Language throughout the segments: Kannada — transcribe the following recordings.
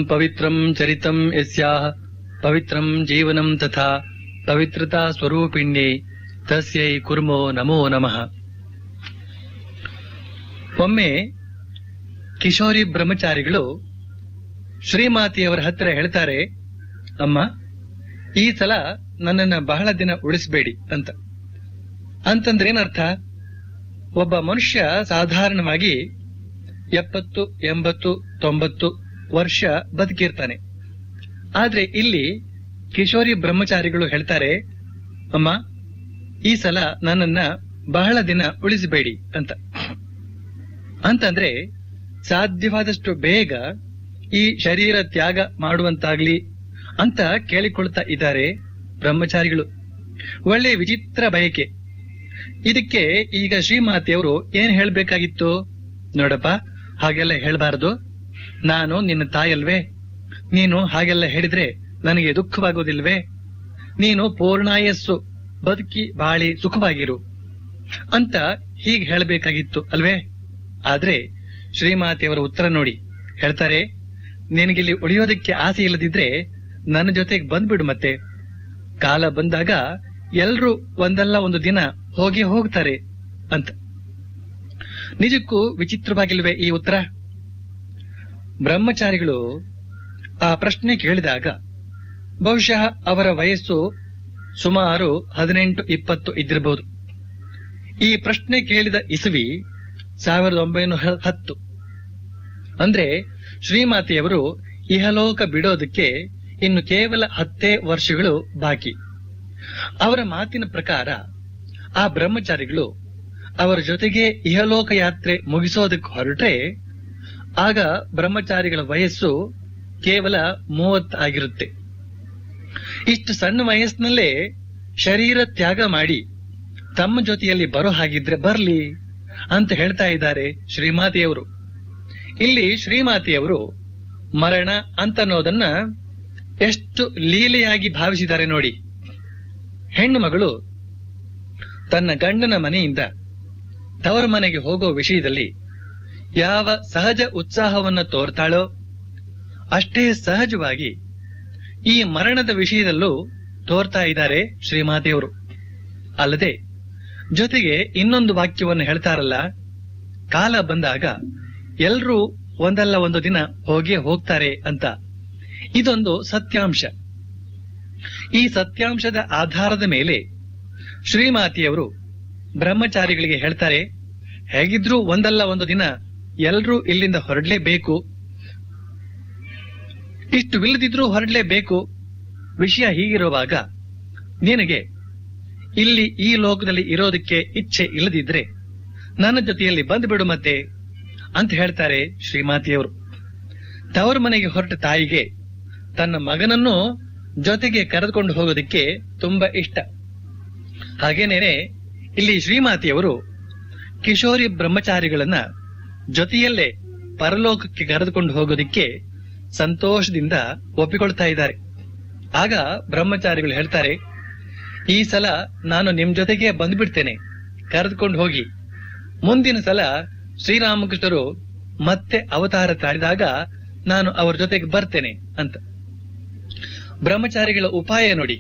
ಪವಿತ್ರಂ ಚರಿತಂ ಯಸ್ಯಾಃ ಪವಿತ್ರಂ ಜೀವನಂ ತಥಾ ಪವಿತ್ರತಾ ಸ್ವರೂಪಿಣ್ಯೈ ತಸ್ಯೈ ಕುರ್ಮೋ ನಮೋ ನಮಃ. ಒಮ್ಮೆ ಕಿಶೋರಿ ಬ್ರಹ್ಮಚಾರಿಗಳು ಶ್ರೀಮಾತೆಯವರ ಹತ್ತಿರ ಹೇಳ್ತಾರೆ, ಅಮ್ಮ, ಈ ಸಲ ನನ್ನನ್ನ ಬಹಳ ದಿನ ಉಳಿಸಬೇಡಿ ಅಂತಂದ್ರೆ ಏನರ್ಥ? ಒಬ್ಬ ಮನುಷ್ಯ ಸಾಧಾರಣವಾಗಿ 70, 80, 90 ವರ್ಷ ಬದುಕಿರ್ತಾನೆ. ಆದ್ರೆ ಇಲ್ಲಿ ಕಿಶೋರಿ ಬ್ರಹ್ಮಚಾರಿಗಳು ಹೇಳ್ತಾರೆ, ಅಮ್ಮ, ಈ ಸಲ ನನ್ನನ್ನ ಬಹಳ ದಿನ ಉಳಿಸಬೇಡಿ ಅಂತಂದ್ರೆ ಸಾಧ್ಯವಾದಷ್ಟು ಬೇಗ ಈ ಶರೀರ ತ್ಯಾಗ ಮಾಡುವಂತಾಗ್ಲಿ ಅಂತ ಕೇಳಿಕೊಳ್ತಾ ಇದ್ದಾರೆ ಬ್ರಹ್ಮಚಾರಿಗಳು. ಒಳ್ಳೆ ವಿಚಿತ್ರ ಬಯಕೆ. ಇದಕ್ಕೆ ಈಗ ಶ್ರೀಮಾತೆಯವರು ಏನ್ ಹೇಳ್ಬೇಕಾಗಿತ್ತು? ನೋಡಪ್ಪ, ಹಾಗೆಲ್ಲ ಹೇಳ್ಬಾರದು, ನಾನು ನಿನ್ನ ತಾಯಲ್ವೇ, ನೀನು ಹಾಗೆಲ್ಲ ಹೇಳಿದ್ರೆ ನನಗೆ ದುಃಖವಾಗೋದಿಲ್ವೇ? ನೀನು ಪೂರ್ಣಾಯಸ್ಸು ಬದುಕಿ ಬಾಳಿ ಸುಖವಾಗಿರು ಅಂತ ಹೀಗೆ ಹೇಳಬೇಕಾಗಿತ್ತು ಅಲ್ವೇ? ಆದ್ರೆ ಶ್ರೀಮಾತೆಯವರ ಉತ್ತರ ನೋಡಿ, ಹೇಳ್ತಾರೆ, ನಿನಗಿಲ್ಲಿ ಉಳಿಯೋದಕ್ಕೆ ಆಸೆ ಇಲ್ಲದಿದ್ರೆ ನನ್ನ ಜೊತೆಗೆ ಬಂದ್ಬಿಡು. ಮತ್ತೆ ಕಾಲ ಬಂದಾಗ ಎಲ್ರೂ ಒಂದಲ್ಲ ಒಂದು ದಿನ ಹೋಗಿ ಹೋಗ್ತಾರೆ ಅಂತ. ನಿಜಕ್ಕೂ ವಿಚಿತ್ರವಾಗಿಲ್ವೇ ಈ ಉತ್ತರ? ಬ್ರಹ್ಮಚಾರಿಗಳು ಆ ಪ್ರಶ್ನೆ ಕೇಳಿದಾಗ ಬಹುಶಃ ಅವರ ವಯಸ್ಸು ಸುಮಾರು 18-20 ಇದ್ದಿರಬಹುದು. ಈ ಪ್ರಶ್ನೆ ಕೇಳಿದ ಇಸವಿ 1910. ಅಂದ್ರೆ ಶ್ರೀಮಾತೆಯವರು ಇಹಲೋಕ ಬಿಡೋದಕ್ಕೆ ಇನ್ನು ಕೇವಲ 10 ವರ್ಷಗಳು ಬಾಕಿ. ಅವರ ಮಾತಿನ ಪ್ರಕಾರ ಆ ಬ್ರಹ್ಮಚಾರಿಗಳು ಅವರ ಜೊತೆಗೆ ಇಹಲೋಕ ಯಾತ್ರೆ ಮುಗಿಸೋದಕ್ಕೆ ಹೊರಟ್ರೆ ಆಗ ಬ್ರಹ್ಮಚಾರಿಗಳ ವಯಸ್ಸು ಕೇವಲ 30 ಆಗಿರುತ್ತೆ. ಇಷ್ಟು ಸಣ್ಣ ವಯಸ್ಸಿನಲ್ಲೇ ಶರೀರ ತ್ಯಾಗ ಮಾಡಿ ತಮ್ಮ ಜೊತೆಯಲ್ಲಿ ಬರೋ ಹಾಗಿದ್ರೆ ಬರ್ಲಿ ಅಂತ ಹೇಳ್ತಾ ಇದ್ದಾರೆ ಶ್ರೀಮಾತೆಯವರು. ಇಲ್ಲಿ ಶ್ರೀಮಾತೆಯವರು ಮರಣ ಅಂತನ್ನೋದನ್ನ ಎಷ್ಟು ಲೀಲೆಯಾಗಿ ಭಾವಿಸಿದ್ದಾರೆ ನೋಡಿ. ಹೆಣ್ಣು ಮಗಳು ತನ್ನ ಗಂಡನ ಮನೆಯಿಂದ ತವರ ಮನೆಗೆ ಹೋಗೋ ವಿಷಯದಲ್ಲಿ ಯಾವ ಸಹಜ ಉತ್ಸಾಹವನ್ನ ತೋರ್ತಾಳೋ ಅಷ್ಟೇ ಸಹಜವಾಗಿ ಈ ಮರಣದ ವಿಷಯದಲ್ಲೂ ತೋರ್ತಾ ಇದ್ದಾರೆ ಶ್ರೀಮಾತೆಯವರು. ಅಲ್ಲದೆ ಜೊತೆಗೆ ಇನ್ನೊಂದು ವಾಕ್ಯವನ್ನು ಹೇಳ್ತಾರಲ್ಲ, ಕಾಲ ಬಂದಾಗ ಎಲ್ರೂ ಒಂದಲ್ಲ ಒಂದು ದಿನ ಹೋಗೇ ಹೋಗ್ತಾರೆ ಅಂತ. ಇದೊಂದು ಸತ್ಯಾಂಶ. ಈ ಸತ್ಯಾಂಶದ ಆಧಾರದ ಮೇಲೆ ಶ್ರೀಮಾತೆಯವರು ಬ್ರಹ್ಮಚಾರಿಗಳಿಗೆ ಹೇಳ್ತಾರೆ, ಹೇಗಿದ್ರೂ ಒಂದಲ್ಲ ಒಂದು ದಿನ ಎಲ್ರೂ ಇಲ್ಲಿಂದ ಹೊರಡ್ಲೇಬೇಕು, ಇಷ್ಟವಿಲ್ಲದಿದ್ರೂ ಹೊರಡ್ಲೇಬೇಕು. ವಿಷಯ ಹೀಗಿರುವಾಗ ನಿನಗೆ ಇಲ್ಲಿ ಈ ಲೋಕದಲ್ಲಿ ಇರೋದಕ್ಕೆ ಇಚ್ಛೆ ಇಲ್ಲದಿದ್ರೆ ನನ್ನ ಜೊತೆಯಲ್ಲಿ ಬಂದ್ಬಿಡು ಮತ್ತೆ ಅಂತ ಹೇಳ್ತಾರೆ ಶ್ರೀಮಾತೆಯವರು. ತವರ ಮನೆಗೆ ಹೊರಟ ತಾಯಿಗೆ ತನ್ನ ಮಗನನ್ನು ಜೊತೆಗೆ ಕರೆದುಕೊಂಡು ಹೋಗೋದಕ್ಕೆ ತುಂಬಾ ಇಷ್ಟ. ಹಾಗೇನೇನೆ ಇಲ್ಲಿ ಶ್ರೀಮಾತೆಯವರು ಕಿಶೋರಿ ಬ್ರಹ್ಮಚಾರಿಗಳನ್ನ ಜೊತೆಯಲ್ಲೇ ಪರಲೋಕಕ್ಕೆ ಕರೆದುಕೊಂಡು ಹೋಗೋದಕ್ಕೆ ಸಂತೋಷದಿಂದ ಒಪ್ಪಿಕೊಳ್ತಾ ಇದ್ದಾರೆ. ಆಗ ಬ್ರಹ್ಮಚಾರಿಗಳು ಹೇಳ್ತಾರೆ, ಈ ಸಲ ನಾನು ನಿಮ್ ಜೊತೆಗೆ ಬಂದ್ಬಿಡ್ತೇನೆ, ಕರೆದುಕೊಂಡು ಹೋಗಿ. ಮುಂದಿನ ಸಲ ಶ್ರೀರಾಮಕೃಷ್ಣರು ಮತ್ತೆ ಅವತಾರ ತಾಳಿದಾಗ ನಾನು ಅವರ ಜೊತೆಗೆ ಬರ್ತೇನೆ ಅಂತ. ಬ್ರಹ್ಮಚಾರಿಗಳ ಉಪಾಯ ನೋಡಿ.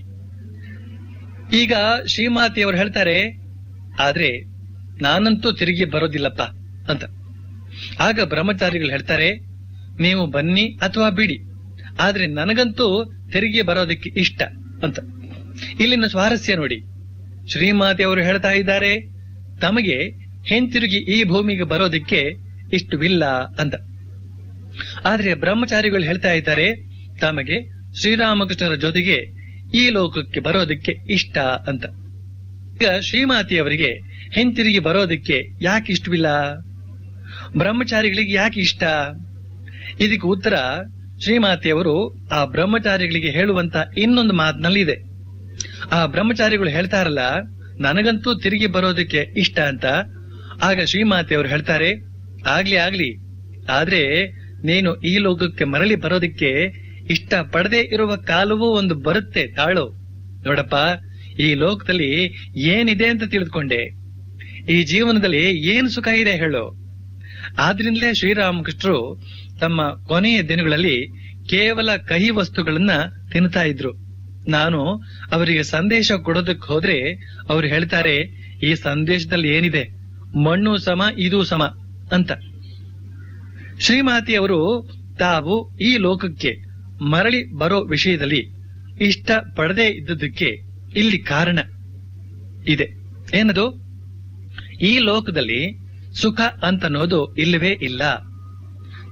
ಈಗ ಶ್ರೀಮಾತೆಯವರು ಹೇಳ್ತಾರೆ, ಆದ್ರೆ ನಾನಂತೂ ತಿರುಗಿ ಬರೋದಿಲ್ಲಪ್ಪ ಅಂತ. ಆಗ ಬ್ರಹ್ಮಚಾರಿಗಳು ಹೇಳ್ತಾರೆ, ನೀವು ಬನ್ನಿ ಅಥವಾ ಬಿಡಿ, ಆದ್ರೆ ನನಗಂತೂ ತಿರುಗಿ ಬರೋದಕ್ಕೆ ಇಷ್ಟ ಅಂತ. ಇಲ್ಲಿನ ಸ್ವಾರಸ್ಯ ನೋಡಿ. ಶ್ರೀಮಾತೆಯವರು ಹೇಳ್ತಾ ಇದ್ದಾರೆ, ತಮಗೆ ಹಿಂತಿರುಗಿ ಈ ಭೂಮಿಗೆ ಬರೋದಕ್ಕೆ ಇಷ್ಟವಿಲ್ಲ ಅಂತ. ಆದ್ರೆ ಬ್ರಹ್ಮಚಾರಿಗಳು ಹೇಳ್ತಾ ಇದ್ದಾರೆ, ತಮಗೆ ಶ್ರೀರಾಮಕೃಷ್ಣರ ಜೊತೆಗೆ ಈ ಲೋಕಕ್ಕೆ ಬರೋದಕ್ಕೆ ಇಷ್ಟ ಅಂತ. ಈಗ ಶ್ರೀಮಾತೆಯವರಿಗೆ ಹಿಂತಿರುಗಿ ಬರೋದಕ್ಕೆ ಯಾಕೆ ಇಷ್ಟವಿಲ್ಲ? ಬ್ರಹ್ಮಚಾರಿಗಳಿಗೆ ಯಾಕೆ ಇಷ್ಟ? ಇದಕ್ಕೆ ಉತ್ತರ ಶ್ರೀಮಾತೆಯವರು ಆ ಬ್ರಹ್ಮಚಾರಿಗಳಿಗೆ ಹೇಳುವಂತ ಇನ್ನೊಂದು ಮಾತಿನಲ್ಲಿದೆ. ಆ ಬ್ರಹ್ಮಚಾರಿಗಳು ಹೇಳ್ತಾರಲ್ಲ, ನನಗಂತೂ ತಿರುಗಿ ಬರೋದಕ್ಕೆ ಇಷ್ಟ ಅಂತ. ಆಗ ಶ್ರೀಮಾತೆಯವರು ಹೇಳ್ತಾರೆ, ಆಗ್ಲಿ, ಆದ್ರೆ ನೀನು ಈ ಲೋಕಕ್ಕೆ ಮರಳಿ ಬರೋದಕ್ಕೆ ಇಷ್ಟ ಪಡದೆ ಇರುವ ಕಾಲವೂ ಒಂದು ಬರುತ್ತೆ, ತಾಳು. ನೋಡಪ್ಪ, ಈ ಲೋಕದಲ್ಲಿ ಏನಿದೆ ಅಂತ ತಿಳಿದುಕೊಂಡೆ, ಈ ಜೀವನದಲ್ಲಿ ಏನು ಸುಖ ಇದೆ ಹೇಳು. ಆದ್ರಿಂದಲೇ ಶ್ರೀರಾಮಕೃಷ್ಣರು ತಮ್ಮ ಕೊನೆಯ ದಿನಗಳಲ್ಲಿ ಕೇವಲ ಕಹಿ ವಸ್ತುಗಳನ್ನ ತಿನ್ನುತ್ತಾ ಇದ್ರು. ನಾನು ಅವರಿಗೆ ಸಂದೇಶ ಕೊಡೋದಕ್ಕೆ ಹೋದ್ರೆ ಅವ್ರು ಹೇಳ್ತಾರೆ, ಈ ಸಂದೇಶದಲ್ಲಿ ಏನಿದೆ, ಮಣ್ಣು ಸಮ ಇದು ಸಮ ಅಂತ. ಶ್ರೀಮಾತೆಯವರು ತಾವು ಈ ಲೋಕಕ್ಕೆ ಮರಳಿ ಬರೋ ವಿಷಯದಲ್ಲಿ ಇಷ್ಟ ಪಡದೇ ಇದ್ದದಕ್ಕೆ ಇಲ್ಲಿ ಕಾರಣ ಇದೆ. ಏನದು? ಈ ಲೋಕದಲ್ಲಿ ಸುಖ ಅಂತನ್ನೋದು ಇಲ್ಲವೇ ಇಲ್ಲ.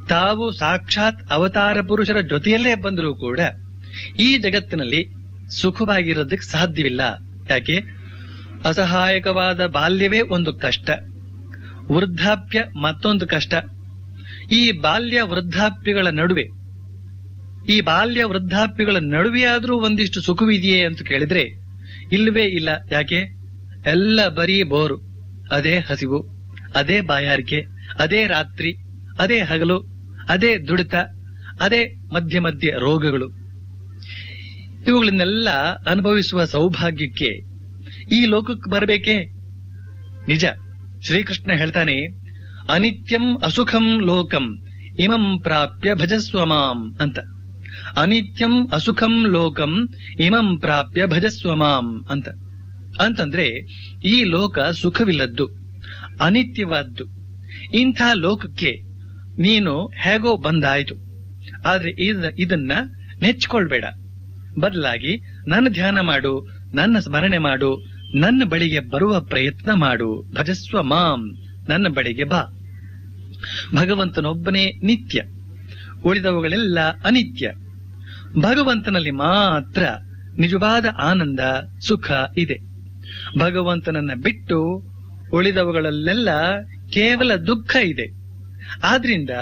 ತಾವು ಸಾಕ್ಷಾತ್ ಅವತಾರ ಪುರುಷರ ಜೊತೆಯಲ್ಲೇ ಬಂದರೂ ಕೂಡ ಈ ಜಗತ್ತಿನಲ್ಲಿ ಸುಖವಾಗಿರೋದಕ್ಕೆ ಸಾಧ್ಯವಿಲ್ಲ. ಯಾಕೆ? ಅಸಹಾಯಕವಾದ ಬಾಲ್ಯವೇ ಒಂದು ಕಷ್ಟ, ವೃದ್ಧಾಪ್ಯ ಮತ್ತೊಂದು ಕಷ್ಟ. ಈ ಬಾಲ್ಯ ವೃದ್ಧಾಪ್ಯಗಳ ನಡುವೆ ಆದ್ರೂ ಒಂದಿಷ್ಟು ಸುಖವಿದೆಯೇ ಅಂತ ಕೇಳಿದ್ರೆ ಇಲ್ಲವೇ ಇಲ್ಲ. ಯಾಕೆ? ಎಲ್ಲ ಬರೀ ಬೋರು, ಅದೇ ಹಸಿವು, ಅದೇ ಬಾಯಾರಿಕೆ, ಅದೇ ರಾತ್ರಿ, ಅದೇ ಹಗಲು, ಅದೇ ದುಡಿತ, ಅದೇ ಮಧ್ಯೆ ಮಧ್ಯೆ ರೋಗಗಳು. ಇವುಗಳನ್ನೆಲ್ಲ ಅನುಭವಿಸುವ ಸೌಭಾಗ್ಯಕ್ಕೆ ಈ ಲೋಕಕ್ಕೆ ಬರಬೇಕೇ? ನಿಜ. ಶ್ರೀಕೃಷ್ಣ ಹೇಳ್ತಾನೆ, ಅನಿತ್ಯಂ ಅಸುಖಂ ಲೋಕಂ ಇಮಂ ಪ್ರಾಪ್ಯ ಭಜಸ್ವ ಮಾಂ ಅಂತ. ಅನಿತ್ಯಂ ಅಸುಖಂ ಲೋಕಂ ಇಮಂ ಪ್ರಾಪ್ಯ ಭಜಸ್ವ ಮಾಂ ಅಂತ. ಅಂತಂದ್ರೆ ಈ ಲೋಕ ಸುಖವಿಲ್ಲದ್ದು, ಅನಿತ್ಯವಾದ್ದು. ಇಂಥ ಲೋಕಕ್ಕೆ ನೀನು ಹೇಗೋ ಬಂದಾಯ್ತು. ಆದ್ರೆ ಇದನ್ನ ನೆಚ್ಕೊಳ್ಬೇಡ. ಬದಲಾಗಿ ನನ್ನ ಧ್ಯಾನ ಮಾಡು, ನನ್ನ ಸ್ಮರಣೆ ಮಾಡು, ನನ್ನ ಬಳಿಗೆ ಬರುವ ಪ್ರಯತ್ನ ಮಾಡು. ಭಜಸ್ವ ಮಾಂ, ನನ್ನ ಬಳಿಗೆ ಬಾ. ಭಗವಂತನೊಬ್ಬನೇ ನಿತ್ಯ, ಉಳಿದವುಗಳೆಲ್ಲ ಅನಿತ್ಯ. ಭಗವಂತನಲ್ಲಿ ಮಾತ್ರ ನಿಜವಾದ ಆನಂದ, ಸುಖ ಇದೆ. ಭಗವಂತನನ್ನ ಬಿಟ್ಟು ಉಳಿದವುಗಳಲ್ಲೆಲ್ಲ ಕೇವಲ ದುಃಖ ಇದೆ. ಆದ್ರಿಂದ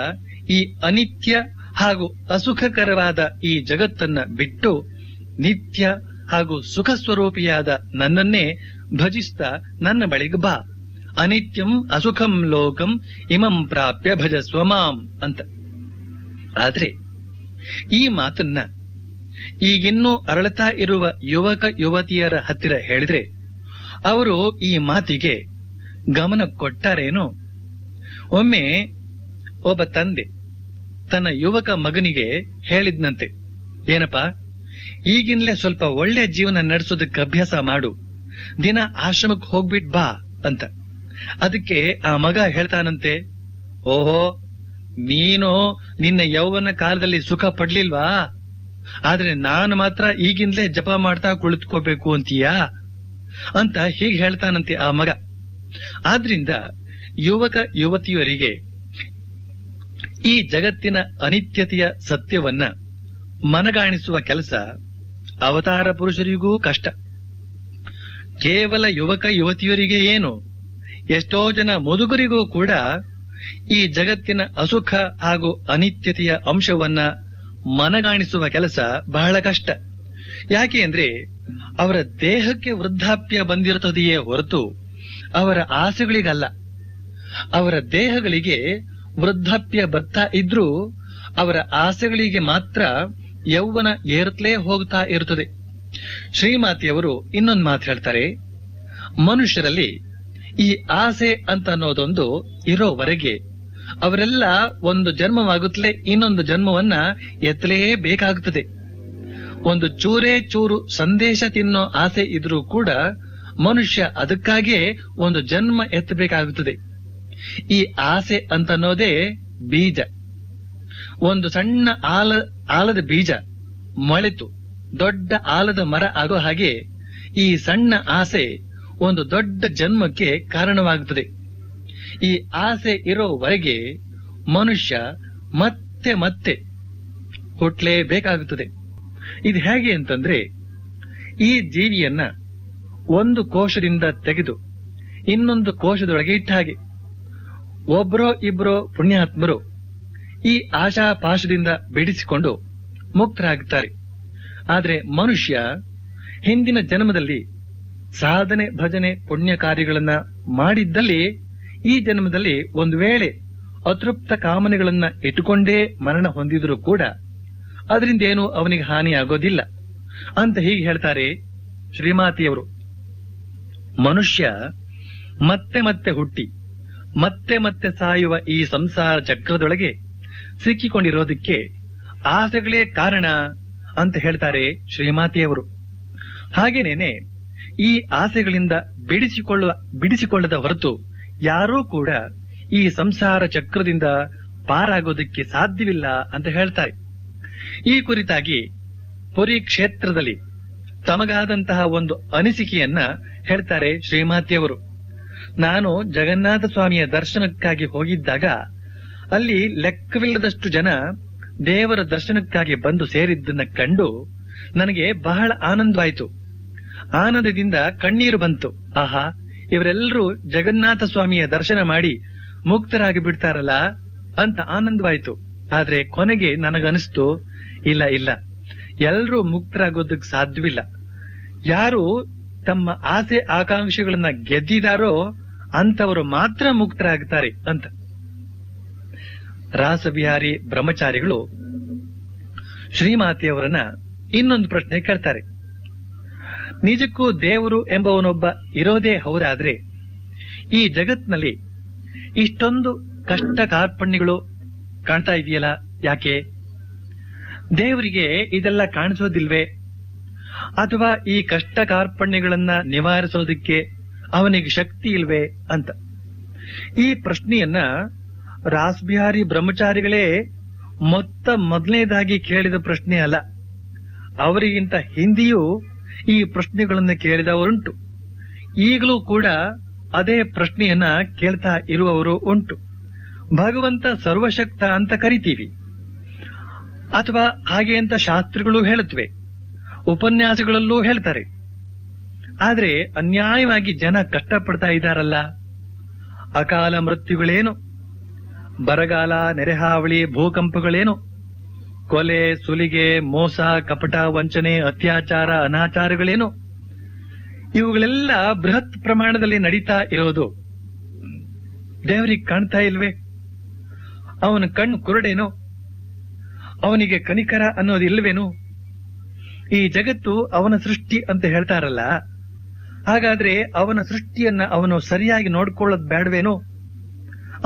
ಈ ಅನಿತ್ಯ ಹಾಗೂ ಅಸುಖಕರವಾದ ಈ ಜಗತ್ತನ್ನ ಬಿಟ್ಟು ನಿತ್ಯ ಹಾಗೂ ಸುಖ ಸ್ವರೂಪಿಯಾದ ನನ್ನನ್ನೇ ಭಜಿಸ್ತಾ ನನ್ನ ಬಳಿಗೆ ಬಾ. ಅನಿತ್ಯಂ ಅಸುಖಂ ಲೋಕಂ ಇಮಂ ಪ್ರಾಪ್ಯ ಭಜಸ್ವ ಮಾಂ ಅಂತ. ಆದ್ರೆ ಈ ಮಾತನ್ನ ಈಗಿನ್ನೂ ಅರಳುತ್ತಾ ಇರುವ ಯುವಕ ಯುವತಿಯರ ಹತ್ತಿರ ಹೇಳಿದ್ರೆ ಅವರು ಈ ಮಾತಿಗೆ ಗಮನ ಕೊಟ್ಟಾರೇನೋ? ಒಮ್ಮೆ ಒಬ್ಬ ತಂದೆ ತನ್ನ ಯುವಕ ಮಗನಿಗೆ ಹೇಳಿದ್ನಂತೆ, ಏನಪ್ಪಾ, ಈಗಿನ್ಲೇ ಸ್ವಲ್ಪ ಒಳ್ಳೆ ಜೀವನ ನಡೆಸೋದಕ್ಕೆ ಅಭ್ಯಾಸ ಮಾಡು, ದಿನ ಆಶ್ರಮಕ್ಕೆ ಹೋಗ್ಬಿಟ್ ಬಾ ಅಂತ. ಅದಕ್ಕೆ ಆ ಮಗ ಹೇಳ್ತಾನಂತೆ, ಓಹೋ, ನೀನು ನಿನ್ನ ಯೌವನ ಕಾಲದಲ್ಲಿ ಸುಖ ಪಡ್ಲಿಲ್ವಾ? ಆದ್ರೆ ನಾನು ಮಾತ್ರ ಈಗಿಂದಲೇ ಜಪ ಮಾಡ್ತಾ ಕುಳಿತುಕೋಬೇಕು ಅಂತೀಯಾ ಅಂತ ಹೀಗೆ ಹೇಳ್ತಾನಂತೆ ಆ ಮಗ. ಆದ್ರಿಂದ ಯುವಕ ಯುವತಿಯರಿಗೆ ಈ ಜಗತ್ತಿನ ಅನಿತ್ಯತೆಯ ಸತ್ಯವನ್ನ ಮನಗಾಣಿಸುವ ಕೆಲಸ ಅವತಾರ ಪುರುಷರಿಗೂ ಕಷ್ಟ. ಕೇವಲ ಯುವಕ ಯುವತಿಯರಿಗೆ ಏನು, ಎಷ್ಟೋ ಜನ ಮುದುಗರಿಗೂ ಕೂಡ ಈ ಜಗತ್ತಿನ ಅಸುಖ ಹಾಗೂ ಅನಿತ್ಯತೆಯ ಅಂಶವನ್ನ ಮನಗಾಣಿಸುವ ಕೆಲಸ ಬಹಳ ಕಷ್ಟ. ಯಾಕೆ ಅಂದ್ರೆ ಅವರ ದೇಹಕ್ಕೆ ವೃದ್ಧಾಪ್ಯ ಬಂದಿರುತ್ತದೆಯೇ ಹೊರತು ಅವರ ಆಸೆಗಳಿಗಲ್ಲ. ಅವರ ದೇಹಗಳಿಗೆ ವೃದ್ಧಾಪ್ಯ ಬರ್ತಾ ಇದ್ರೂ ಅವರ ಆಸೆಗಳಿಗೆ ಮಾತ್ರ ಯೌವನ ಏರುತ್ತಲೇ ಹೋಗ್ತಾ ಇರುತ್ತದೆ. ಶ್ರೀಮಾತೆಯವರು ಇನ್ನೊಂದು ಮಾತು ಹೇಳ್ತಾರೆ, ಮನುಷ್ಯರಲ್ಲಿ ಈ ಆಸೆ ಅಂತ ಅನ್ನೋದೊಂದು ಇರೋವರೆಗೆ ಅವರೆಲ್ಲ ಒಂದು ಜನ್ಮವಾಗುತ್ತಲೇ ಇನ್ನೊಂದು ಜನ್ಮವನ್ನ ಎತ್ತಲೇಬೇಕಾಗುತ್ತದೆ. ಒಂದು ಚೂರೇ ಚೂರು ಸಂದೇಶ ತಿನ್ನೋ ಆಸೆ ಇದ್ರೂ ಕೂಡ ಮನುಷ್ಯ ಅದಕ್ಕಾಗಿಯೇ ಒಂದು ಜನ್ಮ ಎತ್ತಬೇಕಾಗುತ್ತದೆ. ಈ ಆಸೆ ಅಂತನ್ನೋದೇ ಬೀಜ. ಒಂದು ಸಣ್ಣ ಆಲದ ಬೀಜ ಮೊಳೆತು ದೊಡ್ಡ ಆಲದ ಮರ ಆಗೋ ಹಾಗೆ ಈ ಸಣ್ಣ ಆಸೆ ಒಂದು ದೊಡ್ಡ ಜನ್ಮಕ್ಕೆ ಕಾರಣವಾಗುತ್ತದೆ. ಈ ಆಸೆ ಇರೋವರೆಗೆ ಮನುಷ್ಯ ಮತ್ತೆ ಮತ್ತೆ ಹುಟ್ಟಲೇಬೇಕಾಗುತ್ತದೆ. ಇದು ಹೇಗೆ ಅಂತಂದ್ರೆ, ಈ ಜೀವಿಯನ್ನ ಒಂದು ಕೋಶದಿಂದ ತೆಗೆದು ಇನ್ನೊಂದು ಕೋಶದೊಳಗೆ ಇಟ್ಟ ಹಾಗೆ. ಒಬ್ಬರೋ ಇಬ್ಬರೋ ಪುಣ್ಯಾತ್ಮರು ಈ ಆಶಾಪಾಶದಿಂದ ಬಿಡಿಸಿಕೊಂಡು ಮುಕ್ತರಾಗುತ್ತಾರೆ. ಆದ್ರೆ ಮನುಷ್ಯ ಹಿಂದಿನ ಜನ್ಮದಲ್ಲಿ ಸಾಧನೆ ಭಜನೆ ಪುಣ್ಯ ಕಾರ್ಯಗಳನ್ನ ಮಾಡಿದ್ದಲ್ಲಿ ಈ ಜನ್ಮದಲ್ಲಿ ಒಂದು ವೇಳೆ ಅತೃಪ್ತ ಕಾಮನೆಗಳನ್ನ ಇಟ್ಟುಕೊಂಡೇ ಮರಣ ಹೊಂದಿದ್ರು ಕೂಡ ಅದರಿಂದ ಏನು ಅವನಿಗೆ ಹಾನಿ ಆಗೋದಿಲ್ಲ ಅಂತ ಹೀಗೆ ಹೇಳ್ತಾರೆ ಶ್ರೀಮಾತೆಯವರು. ಮನುಷ್ಯ ಮತ್ತೆ ಮತ್ತೆ ಹುಟ್ಟಿ ಮತ್ತೆ ಮತ್ತೆ ಸಾಯುವ ಈ ಸಂಸಾರ ಚಕ್ರದೊಳಗೆ ಸಿಕ್ಕಿಕೊಂಡಿರೋದಕ್ಕೆ ಆಸೆಗಳೇ ಕಾರಣ ಅಂತ ಹೇಳ್ತಾರೆ ಶ್ರೀಮಾತೆಯವರು. ಹಾಗೇನೇನೆ ಈ ಆಸೆಗಳಿಂದ ಬಿಡಿಸಿಕೊಳ್ಳದ ಹೊರತು ಯಾರೂ ಕೂಡ ಈ ಸಂಸಾರ ಚಕ್ರದಿಂದ ಪಾರಾಗೋದಕ್ಕೆ ಸಾಧ್ಯವಿಲ್ಲ ಅಂತ ಹೇಳ್ತಾರೆ. ಈ ಕುರಿತಾಗಿ ಪುರಿ ಕ್ಷೇತ್ರದಲ್ಲಿ ತಮಗಾದಂತಹ ಒಂದು ಅನಿಸಿಕೆಯನ್ನ ಹೇಳ್ತಾರೆ ಶ್ರೀಮಾತೆಯವರು. ನಾನು ಜಗನ್ನಾಥ ಸ್ವಾಮಿಯ ದರ್ಶನಕ್ಕಾಗಿ ಹೋಗಿದ್ದಾಗ ಅಲ್ಲಿ ಲೆಕ್ಕವಿಲ್ಲದಷ್ಟು ಜನ ದೇವರ ದರ್ಶನಕ್ಕಾಗಿ ಬಂದು ಸೇರಿದ್ದನ್ನ ಕಂಡು ನನಗೆ ಬಹಳ ಆನಂದವಾಯಿತು. ಆನಂದದಿಂದ ಕಣ್ಣೀರು ಬಂತು. ಆಹಾ, ಇವರೆಲ್ಲರೂ ಜಗನ್ನಾಥ ಸ್ವಾಮಿಯ ದರ್ಶನ ಮಾಡಿ ಮುಕ್ತರಾಗಿ ಬಿಡ್ತಾರಲ್ಲ ಅಂತ ಆನಂದವಾಯಿತು. ಆದ್ರೆ ಕೊನೆಗೆ ನನಗನಿಸ್ತು, ಇಲ್ಲ ಇಲ್ಲ, ಎಲ್ಲರೂ ಮುಕ್ತರಾಗೋದಕ್ಕೆ ಸಾಧ್ಯವಿಲ್ಲ. ಯಾರು ತಮ್ಮ ಆಸೆ ಆಕಾಂಕ್ಷೆಗಳನ್ನ ಗೆದ್ದಿದಾರೋ ಅಂತವರು ಮಾತ್ರ ಮುಕ್ತರಾಗ್ತಾರೆ ಅಂತ. ರಾಸಬಿಹಾರಿ ಬ್ರಹ್ಮಚಾರಿಗಳು ಶ್ರೀಮಾತೆಯವರನ್ನ ಇನ್ನೊಂದು ಪ್ರಶ್ನೆ ಕೇಳ್ತಾರೆ. ನಿಜಕ್ಕೂ ದೇವರು ಎಂಬವನೊಬ್ಬ ಇರೋದೇ ಹೌದಾದ್ರೆ ಈ ಜಗತ್ನಲ್ಲಿ ಇಷ್ಟೊಂದು ಕಷ್ಟ ಕಾರ್ಪಣ್ಯಗಳು ಕಾಣ್ತಾ ಇದೆಯಲ್ಲ, ಯಾಕೆ? ದೇವರಿಗೆ ಇದೆಲ್ಲ ಕಾಣಿಸೋದಿಲ್ವೇ? ಅಥವಾ ಈ ಕಷ್ಟ ಕಾರ್ಪಣ್ಯಗಳನ್ನ ನಿವಾರಿಸೋದಕ್ಕೆ ಅವನಿಗೆ ಶಕ್ತಿ ಇಲ್ವೇ ಅಂತ. ಈ ಪ್ರಶ್ನೆಯನ್ನ ರಾಸಬಿಹಾರಿ ಬ್ರಹ್ಮಚಾರಿಗಳೇ ಮೊದಲನೇದಾಗಿ ಕೇಳಿದ ಪ್ರಶ್ನೆ ಅಲ್ಲ. ಅವರಿಗಿಂತ ಹಿಂದೆಯೂ ಈ ಪ್ರಶ್ನೆಗಳನ್ನು ಕೇಳಿದವರುಂಟು. ಈಗಲೂ ಕೂಡ ಅದೇ ಪ್ರಶ್ನೆಯನ್ನ ಕೇಳ್ತಾ ಇರುವವರು ಉಂಟು. ಭಗವಂತ ಸರ್ವಶಕ್ತ ಅಂತ ಕರಿತೀವಿ, ಅಥವಾ ಹಾಗೆ ಅಂತ ಶಾಸ್ತ್ರಗಳು ಹೇಳುತ್ತವೆ, ಉಪನ್ಯಾಸಗಳಲ್ಲೂ ಹೇಳ್ತಾರೆ. ಆದ್ರೆ ಅನ್ಯಾಯವಾಗಿ ಜನ ಕಷ್ಟಪಡ್ತಾ ಇದ್ದಾರಲ್ಲ. ಅಕಾಲ ಮೃತ್ಯುಗಳೇನು, ಬರಗಾಲ, ನೆರೆಹಾವಳಿ, ಭೂಕಂಪಗಳೇನು, ಕೊಲೆ, ಸುಲಿಗೆ, ಮೋಸ, ಕಪಟ, ವಂಚನೆ, ಅತ್ಯಾಚಾರ, ಅನಾಚಾರಗಳೇನು, ಇವುಗಳೆಲ್ಲ ಬೃಹತ್ ಪ್ರಮಾಣದಲ್ಲಿ ನಡೀತಾ ಇರೋದು ದೇವರಿಗೆ ಕಾಣ್ತಾ ಇಲ್ವೇ? ಅವನ ಕಣ್ಣು ಕುರುಡೇನೋ? ಅವನಿಗೆ ಕನಿಕರ ಅನ್ನೋದಿಲ್ವೇನು? ಈ ಜಗತ್ತು ಅವನ ಸೃಷ್ಟಿ ಅಂತ ಹೇಳ್ತಾರಲ್ಲ, ಹಾಗಾದ್ರೆ ಅವನ ಸೃಷ್ಟಿಯನ್ನ ಅವನು ಸರಿಯಾಗಿ ನೋಡ್ಕೊಳ್ಳೋದ್ ಬೇಡವೇನೋ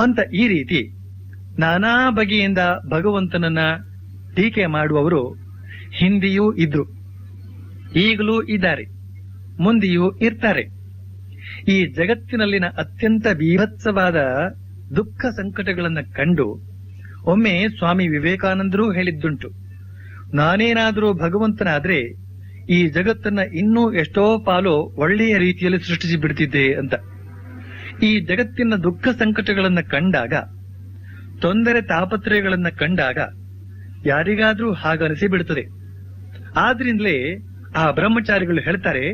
ಅಂತ ಈ ರೀತಿ ನಾನಾ ಬಗೆಯಿಂದ ಭಗವಂತನನ್ನ ಟೀಕೆ ಮಾಡುವವರು ಹಿಂದೆಯೂ ಇದ್ರು, ಈಗಲೂ ಇದ್ದಾರೆ, ಮುಂದೆಯೂ ಇರ್ತಾರೆ. ಈ ಜಗತ್ತಿನಲ್ಲಿನ ಅತ್ಯಂತ ಬೀಭತ್ಸವಾದ ದುಃಖ ಸಂಕಟಗಳನ್ನ ಕಂಡು ಒಮ್ಮೆ ಸ್ವಾಮಿ ವಿವೇಕಾನಂದರು ಹೇಳಿದ್ದುಂಟು, ನಾನೇನಾದರೂ ಭಗವಂತನಾದ್ರೆ ಈ ಜಗತ್ತನ್ನ ಇನ್ನೂ ಎಷ್ಟೋ ಪಾಲು ಒಳ್ಳೆಯ ರೀತಿಯಲ್ಲಿ ಸೃಷ್ಟಿಸಿ ಬಿಡ್ತಿದ್ದೆ ಅಂತ. ಈ ಜಗತ್ತಿನ ದುಃಖ ಸಂಕಟಗಳನ್ನ ಕಂಡಾಗ, ತೊಂದರೆ ತಾಪತ್ರಯಗಳನ್ನ ಕಂಡಾಗ ಯಾರಿಗಾದ್ರೂ ಹಾಗನಿಸಿ ಬಿಡುತ್ತದೆ. ಆದ್ರಿಂದಲೇ ಆ ಬ್ರಹ್ಮಚಾರಿಗಳು ಹೇಳ್ತಾರೆ,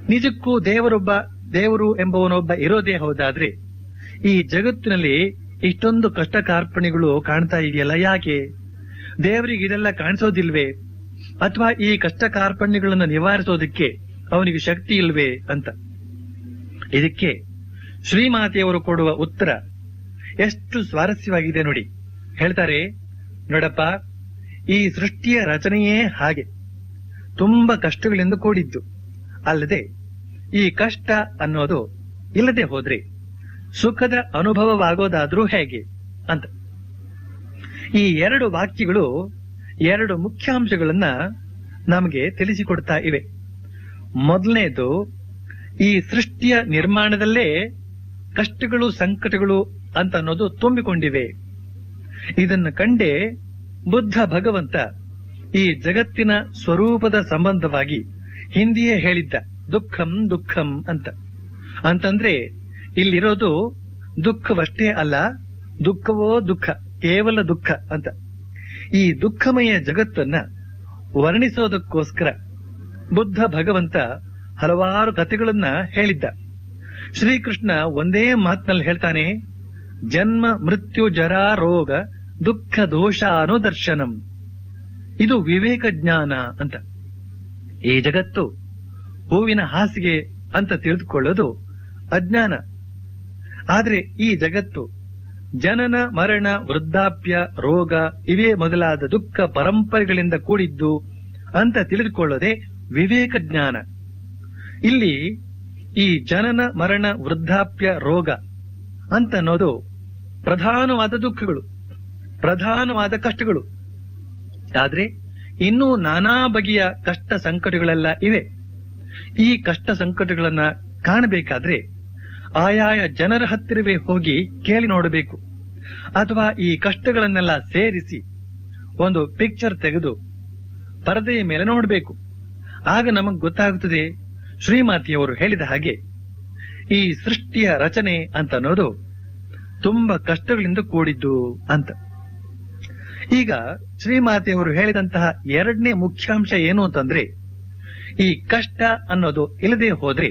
ನಿಜಕ್ಕೂ ದೇವರು ಎಂಬವನೊಬ್ಬ ಇರೋದೇ ಹೌದಾದ್ರೆ ಈ ಜಗತ್ತಿನಲ್ಲಿ ಇಷ್ಟೊಂದು ಕಷ್ಟ ಕಾರ್ಪಣ್ಯಗಳು ಕಾಣ್ತಾ ಇದೆಯಲ್ಲ, ಯಾಕೆ? ದೇವರಿಗೆ ಇದೆಲ್ಲ ಕಾಣಿಸೋದಿಲ್ವೇ? ಅಥವಾ ಈ ಕಷ್ಟ ಕಾರ್ಪಣ್ಯಗಳನ್ನು ನಿವಾರಿಸೋದಕ್ಕೆ ಅವನಿಗೆ ಶಕ್ತಿ ಇಲ್ವೇ ಅಂತ. ಇದಕ್ಕೆ ಶ್ರೀಮಾತೆಯವರು ಕೊಡುವ ಉತ್ತರ ಎಷ್ಟು ಸ್ವಾರಸ್ಯವಾಗಿದೆ ನೋಡಿ. ಹೇಳ್ತಾರೆ, ನೋಡಪ್ಪ, ಈ ಸೃಷ್ಟಿಯ ರಚನೆಯೇ ಹಾಗೆ, ತುಂಬಾ ಕಷ್ಟಗಳಿಂದ ಕೂಡಿದ್ದು. ಅಲ್ಲದೆ ಈ ಕಷ್ಟ ಅನ್ನೋದು ಇಲ್ಲದೆ ಹೋದ್ರೆ ಸುಖದ ಅನುಭವವಾಗೋದಾದ್ರೂ ಹೇಗೆ ಅಂತ. ಈ ಎರಡು ವಾಕ್ಯಗಳು ಎರಡು ಮುಖ್ಯಾಂಶಗಳನ್ನ ನಮಗೆ ತಿಳಿಸಿಕೊಡ್ತಾ ಇವೆ. ಮೊದಲನೇದು, ಈ ಸೃಷ್ಟಿಯ ನಿರ್ಮಾಣದಲ್ಲೇ ಕಷ್ಟಗಳು, ಸಂಕಟಗಳು ಅಂತ ಅನ್ನೋದು ತುಂಬಿಕೊಂಡಿವೆ. ಇದನ್ನು ಕಂಡೇ ಬುದ್ಧ ಭಗವಂತ ಈ ಜಗತ್ತಿನ ಸ್ವರೂಪದ ಸಂಬಂಧವಾಗಿ ಹಿಂದೆಯೇ ಹೇಳಿದ್ದ, ದುಃಖಂ ದುಃಖಂ ಅಂತ. ಅಂತಂದ್ರೆ ಇಲ್ಲಿರೋದು ದುಃಖವಷ್ಟೇ ಅಲ್ಲ, ದುಃಖವೋ ದುಃಖ, ಕೇವಲ ದುಃಖ ಅಂತ. ಈ ದುಃಖಮಯ ಜಗತ್ತನ್ನ ವರ್ಣಿಸೋದಕ್ಕೋಸ್ಕರ ಬುದ್ಧ ಭಗವಂತ ಹಲವಾರು ಕಥೆಗಳನ್ನ ಹೇಳಿದ್ದ. ಶ್ರೀಕೃಷ್ಣ ಒಂದೇ ಮಾತಿನಲ್ಲಿ ಹೇಳ್ತಾನೆ, ಜನ್ಮ ಮೃತ್ಯು ಜರಾ ರೋಗ ದುಃಖ ದೋಷಾನುದರ್ಶನಂ. ಇದು ವಿವೇಕ ಜ್ಞಾನ ಅಂತ. ಈ ಜಗತ್ತು ಹೂವಿನ ಹಾಸಿಗೆ ಅಂತ ತಿಳಿದುಕೊಳ್ಳೋದು ಅಜ್ಞಾನ. ಆದ್ರೆ ಈ ಜಗತ್ತು ಜನನ, ಮರಣ, ವೃದ್ಧಾಪ್ಯ, ರೋಗ ಇವೇ ಮೊದಲಾದ ದುಃಖ ಪರಂಪರೆಗಳಿಂದ ಕೂಡಿದ್ದು ಅಂತ ತಿಳಿದುಕೊಳ್ಳೋದೇ ವಿವೇಕ ಜ್ಞಾನ. ಇಲ್ಲಿ ಈ ಜನನ, ಮರಣ, ವೃದ್ಧಾಪ್ಯ, ರೋಗ ಅಂತ ಅನ್ನೋದು ಪ್ರಧಾನವಾದ ದುಃಖಗಳು, ಪ್ರಧಾನವಾದ ಕಷ್ಟಗಳು. ಆದ್ರೆ ಇನ್ನೂ ನಾನಾ ಬಗೆಯ ಕಷ್ಟ ಸಂಕಟಗಳೆಲ್ಲ ಇವೆ. ಈ ಕಷ್ಟ ಸಂಕಟಗಳನ್ನ ಕಾಣಬೇಕಾದ್ರೆ ಆಯಾಯ ಜನರ ಹತ್ತಿರವೇ ಹೋಗಿ ಕೇಳಿ ನೋಡಬೇಕು, ಅಥವಾ ಈ ಕಷ್ಟಗಳನ್ನೆಲ್ಲ ಸೇರಿಸಿ ಒಂದು ಪಿಕ್ಚರ್ ತೆಗೆದು ಪರದೆಯ ಮೇಲೆ ನೋಡಬೇಕು. ಆಗ ನಮಗ್ ಗೊತ್ತಾಗುತ್ತದೆ ಶ್ರೀಮಾತೆಯವರು ಹೇಳಿದ ಹಾಗೆ ಈ ಸೃಷ್ಟಿಯ ರಚನೆ ಅಂತ ಅನ್ನೋದು ತುಂಬಾ ಕಷ್ಟಗಳಿಂದ ಕೂಡಿದ್ದು ಅಂತ. ಈಗ ಶ್ರೀಮಾತೆಯವರು ಹೇಳಿದಂತಹ ಎರಡನೇ ಮುಖ್ಯಾಂಶ ಏನು ಅಂತಂದ್ರೆ, ಈ ಕಷ್ಟ ಅನ್ನೋದು ಇಲ್ಲದೆ ಹೋದ್ರೆ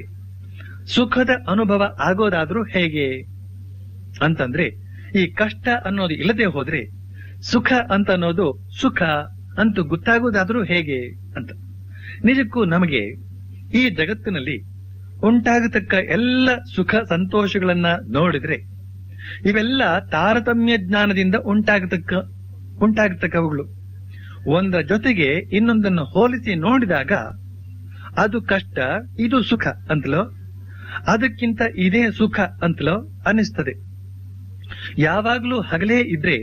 ಸುಖದ ಅನುಭವ ಆಗೋದಾದ್ರೂ ಹೇಗೆ ಅಂತಂದ್ರೆ, ಈ ಕಷ್ಟ ಅನ್ನೋದು ಇಲ್ಲದೆ ಹೋದ್ರೆ ಸುಖ ಅಂತ ಅನ್ನೋದು ಸುಖ ಅಂತೂ ಗೊತ್ತಾಗೋದಾದ್ರೂ ಹೇಗೆ ಅಂತ. ನಿಜಕ್ಕೂ ನಮಗೆ ಈ ಜಗತ್ತಿನಲ್ಲಿ ಉಂಟಾಗತಕ್ಕ ಎಲ್ಲ ಸುಖ ಸಂತೋಷಗಳನ್ನ ನೋಡಿದ್ರೆ ಇವೆಲ್ಲ ತಾರತಮ್ಯ ಜ್ಞಾನದಿಂದ ಉಂಟಾಗತಕ್ಕವುಗಳು. ಒಂದರ ಜೊತೆಗೆ ಇನ್ನೊಂದನ್ನು ಹೋಲಿಸಿ ನೋಡಿದಾಗ ಅದು ಕಷ್ಟ, ಇದು ಸುಖ ಅಂತಲೋ, ಅದಕ್ಕಿಂತ ಇದೇ ಸುಖ ಅಂತಲೋ ಅನಿಸ್ತದೆ. ಯಾವಾಗ್ಲೂ ಹಗಲೇ ಇದ್ರೆ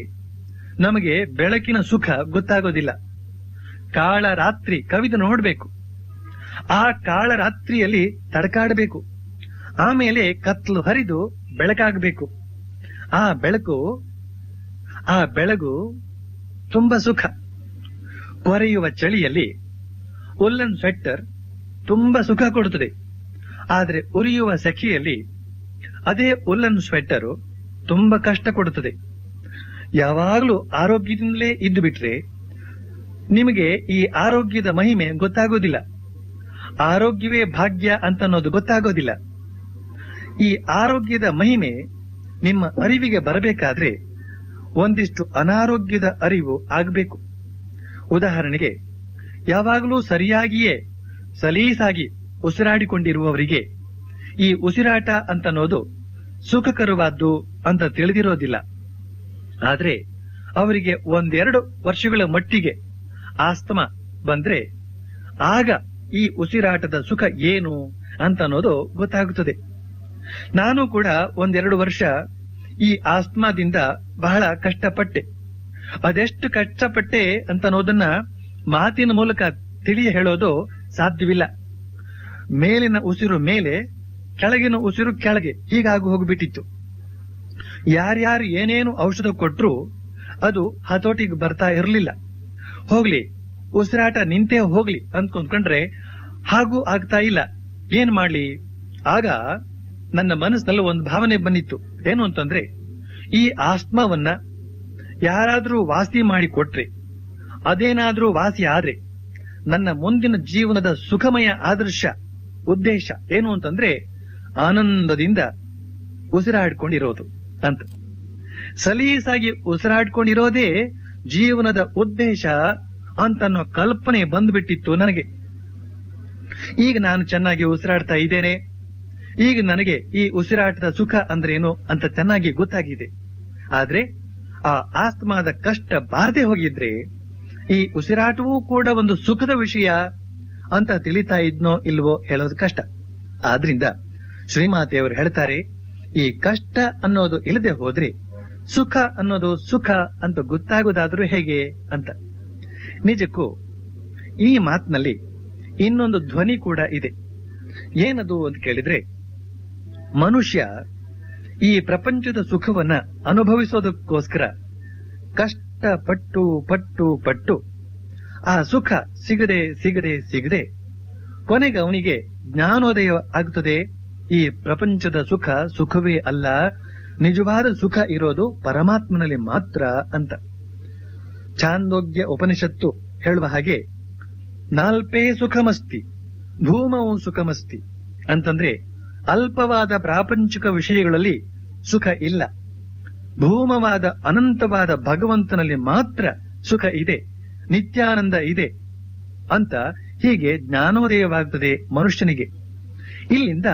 ನಮಗೆ ಬೆಳಕಿನ ಸುಖ ಗೊತ್ತಾಗೋದಿಲ್ಲ. ಕಾಳ ರಾತ್ರಿ ಕವಿದು ನೋಡ್ಬೇಕು, ಆ ಕಾಳ ರಾತ್ರಿಯಲ್ಲಿ ತಡಕಾಡಬೇಕು, ಆಮೇಲೆ ಕತ್ಲು ಹರಿದು ಬೆಳಕಾಗಬೇಕು. ಆ ಬೆಳಗು ತುಂಬಾ ಸುಖ. ಕೊರೆಯುವ ಚಳಿಯಲ್ಲಿ ಉಲ್ಲನ್ ಸ್ವೆಟ್ಟರ್ ತುಂಬಾ ಸುಖ ಕೊಡುತ್ತದೆ. ಆದ್ರೆ ಉರಿಯುವ ಸೆಖೆಯಲ್ಲಿ ಅದೇ ಉಲ್ಲನ್ ಸ್ವೆಟ್ಟರು ತುಂಬಾ ಕಷ್ಟ ಕೊಡುತ್ತದೆ. ಯಾವಾಗ್ಲೂ ಆರೋಗ್ಯದಿಂದಲೇ ಇದ್ದು ಬಿಟ್ರೆ ನಿಮಗೆ ಈ ಆರೋಗ್ಯದ ಮಹಿಮೆ ಗೊತ್ತಾಗೋದಿಲ್ಲ. ಆರೋಗ್ಯವೇ ಭಾಗ್ಯ ಅಂತ ಅನ್ನೋದು ಗೊತ್ತಾಗೋದಿಲ್ಲ. ಈ ಆರೋಗ್ಯದ ಮಹಿಮೆ ನಿಮ್ಮ ಅರಿವಿಗೆ ಬರಬೇಕಾದ್ರೆ ಒಂದಿಷ್ಟು ಅನಾರೋಗ್ಯದ ಅರಿವು ಆಗಬೇಕು. ಉದಾಹರಣೆಗೆ, ಯಾವಾಗಲೂ ಸರಿಯಾಗಿಯೇ ಸಲೀಸಾಗಿ ಉಸಿರಾಡಿಕೊಂಡಿರುವವರಿಗೆ ಈ ಉಸಿರಾಟ ಅಂತ ಅನ್ನೋದು ಸುಖಕರವಾದ್ದು ಅಂತ ತಿಳಿದಿರೋದಿಲ್ಲ. ಆದ್ರೆ ಅವರಿಗೆ 1-2 ವರ್ಷಗಳ ಮಟ್ಟಿಗೆ ಆಸ್ತಮಾ ಬಂದ್ರೆ ಆಗ ಈ ಉಸಿರಾಟದ ಸುಖ ಏನು ಅಂತ ಅನ್ನೋದು ಗೊತ್ತಾಗುತ್ತದೆ. ನಾನು ಕೂಡ 1-2 ವರ್ಷ ಈ ಆಸ್ತಮಾದಿಂದ ಬಹಳ ಕಷ್ಟಪಟ್ಟೆ. ಅದೆಷ್ಟು ಕಷ್ಟಪಟ್ಟೆ ಅಂತ ಅನ್ನೋದನ್ನ ಮಾತಿನ ಮೂಲಕ ತಿಳಿಯ ಹೇಳೋದು ಸಾಧ್ಯವಿಲ್ಲ. ಮೇಲಿನ ಉಸಿರು ಮೇಲೆ, ಕೆಳಗಿನ ಉಸಿರು ಕೆಳಗೆ, ಹೀಗಾಗಿ ಹೋಗ್ಬಿಟ್ಟಿತ್ತು. ಯಾರ್ಯಾರು ಏನೇನು ಔಷಧ ಕೊಟ್ರು ಅದು ಹತೋಟಿಗೆ ಬರ್ತಾ ಇರಲಿಲ್ಲ. ಹೋಗ್ಲಿ, ಉಸಿರಾಟ ನಿಂತೇ ಹೋಗ್ಲಿ ಅಂದ್ಕೊಂಡ್ರೆ ಹಾಗೂ ಆಗ್ತಾ ಇಲ್ಲ. ಏನ್ ಮಾಡ್ಲಿ? ಆಗ ನನ್ನ ಮನಸ್ಸಿನಲ್ಲಿ ಒಂದು ಭಾವನೆ ಬಂದಿತ್ತು. ಏನು ಅಂತಂದ್ರೆ, ಈ ಆಸ್ತಮಾವನ್ನ ಯಾರಾದ್ರೂ ವಾಸಿ ಮಾಡಿ ಕೊಟ್ರೆ, ಅದೇನಾದ್ರೂ ವಾಸಿ ಆದ್ರೆ ನನ್ನ ಮುಂದಿನ ಜೀವನದ ಸುಖಮಯ ಆದರ್ಶ ಉದ್ದೇಶ ಏನು ಅಂತಂದ್ರೆ ಆನಂದದಿಂದ ಉಸಿರಾಡ್ಕೊಂಡಿರೋದು ಅಂತ. ಸಲೀಸಾಗಿ ಉಸಿರಾಡ್ಕೊಂಡಿರೋದೇ ಜೀವನದ ಉದ್ದೇಶ ಅಂತನ್ನೋ ಕಲ್ಪನೆ ಬಂದ್ಬಿಟ್ಟಿತ್ತು ನನಗೆ. ಈಗ ನಾನು ಚೆನ್ನಾಗಿ ಉಸಿರಾಡ್ತಾ ಇದ್ದೇನೆ. ಈಗ ನನಗೆ ಈ ಉಸಿರಾಟದ ಸುಖ ಅಂದ್ರೇನು ಅಂತ ಚೆನ್ನಾಗಿ ಗೊತ್ತಾಗಿದೆ. ಆದ್ರೆ ಆ ಆಸ್ತಮಾದ ಕಷ್ಟ ಬಾರದೆ ಹೋಗಿದ್ರೆ ಈ ಉಸಿರಾಟವೂ ಕೂಡ ಒಂದು ಸುಖದ ವಿಷಯ ಅಂತ ತಿಳಿತಾ ಇದ್ನೋ ಇಲ್ವೋ ಹೇಳೋದು ಕಷ್ಟ. ಆದ್ರಿಂದ ಶ್ರೀಮಾತೆಯವರು ಹೇಳ್ತಾರೆ, ಈ ಕಷ್ಟ ಅನ್ನೋದು ಇಲ್ಲದೆ ಹೋದ್ರೆ ಸುಖ ಅನ್ನೋದು ಸುಖ ಅಂತ ಗೊತ್ತಾಗೋದಾದ್ರೂ ಹೇಗೆ ಅಂತ. ನಿಜಕ್ಕೂ ಈ ಮಾತಿನಲ್ಲಿ ಇನ್ನೊಂದು ಧ್ವನಿ ಕೂಡ ಇದೆ. ಏನದು ಅಂತ ಕೇಳಿದ್ರೆ, ಮನುಷ್ಯ ಈ ಪ್ರಪಂಚದ ಸುಖವನ್ನ ಅನುಭವಿಸೋದಕ್ಕೋಸ್ಕರ ಕಷ್ಟಪಟ್ಟು ಪಟ್ಟು ಪಟ್ಟು ಆ ಸುಖ ಸಿಗದೆ ಸಿಗದೆ ಸಿಗದೆ ಕೊನೆಗೆ ಅವನಿಗೆ ಜ್ಞಾನೋದಯ ಆಗುತ್ತದೆ. ಈ ಪ್ರಪಂಚದ ಸುಖ ಸುಖವೇ ಅಲ್ಲ, ನಿಜವಾದ ಸುಖ ಇರೋದು ಪರಮಾತ್ಮನಲ್ಲಿ ಮಾತ್ರ ಅಂತ. ಛಾಂದೋಗ್ಯ ಉಪನಿಷತ್ತು ಹೇಳುವ ಹಾಗೆ, ನಾಲ್ಪೇ ಸುಖಮಸ್ತಿ ಭೂಮವು ಸುಖಮಸ್ತಿ ಅಂತಂದ್ರೆ ಅಲ್ಪವಾದ ಪ್ರಾಪಂಚಿಕ ವಿಷಯಗಳಲ್ಲಿ ಸುಖ ಇಲ್ಲ, ಭೂಮವಾದ ಅನಂತವಾದ ಭಗವಂತನಲ್ಲಿ ಮಾತ್ರ ಸುಖ ಇದೆ, ನಿತ್ಯಾನಂದ ಇದೆ ಅಂತ. ಹೀಗೆ ಜ್ಞಾನೋದಯವಾಗುತ್ತದೆ ಮನುಷ್ಯನಿಗೆ. ಇಲ್ಲಿಂದ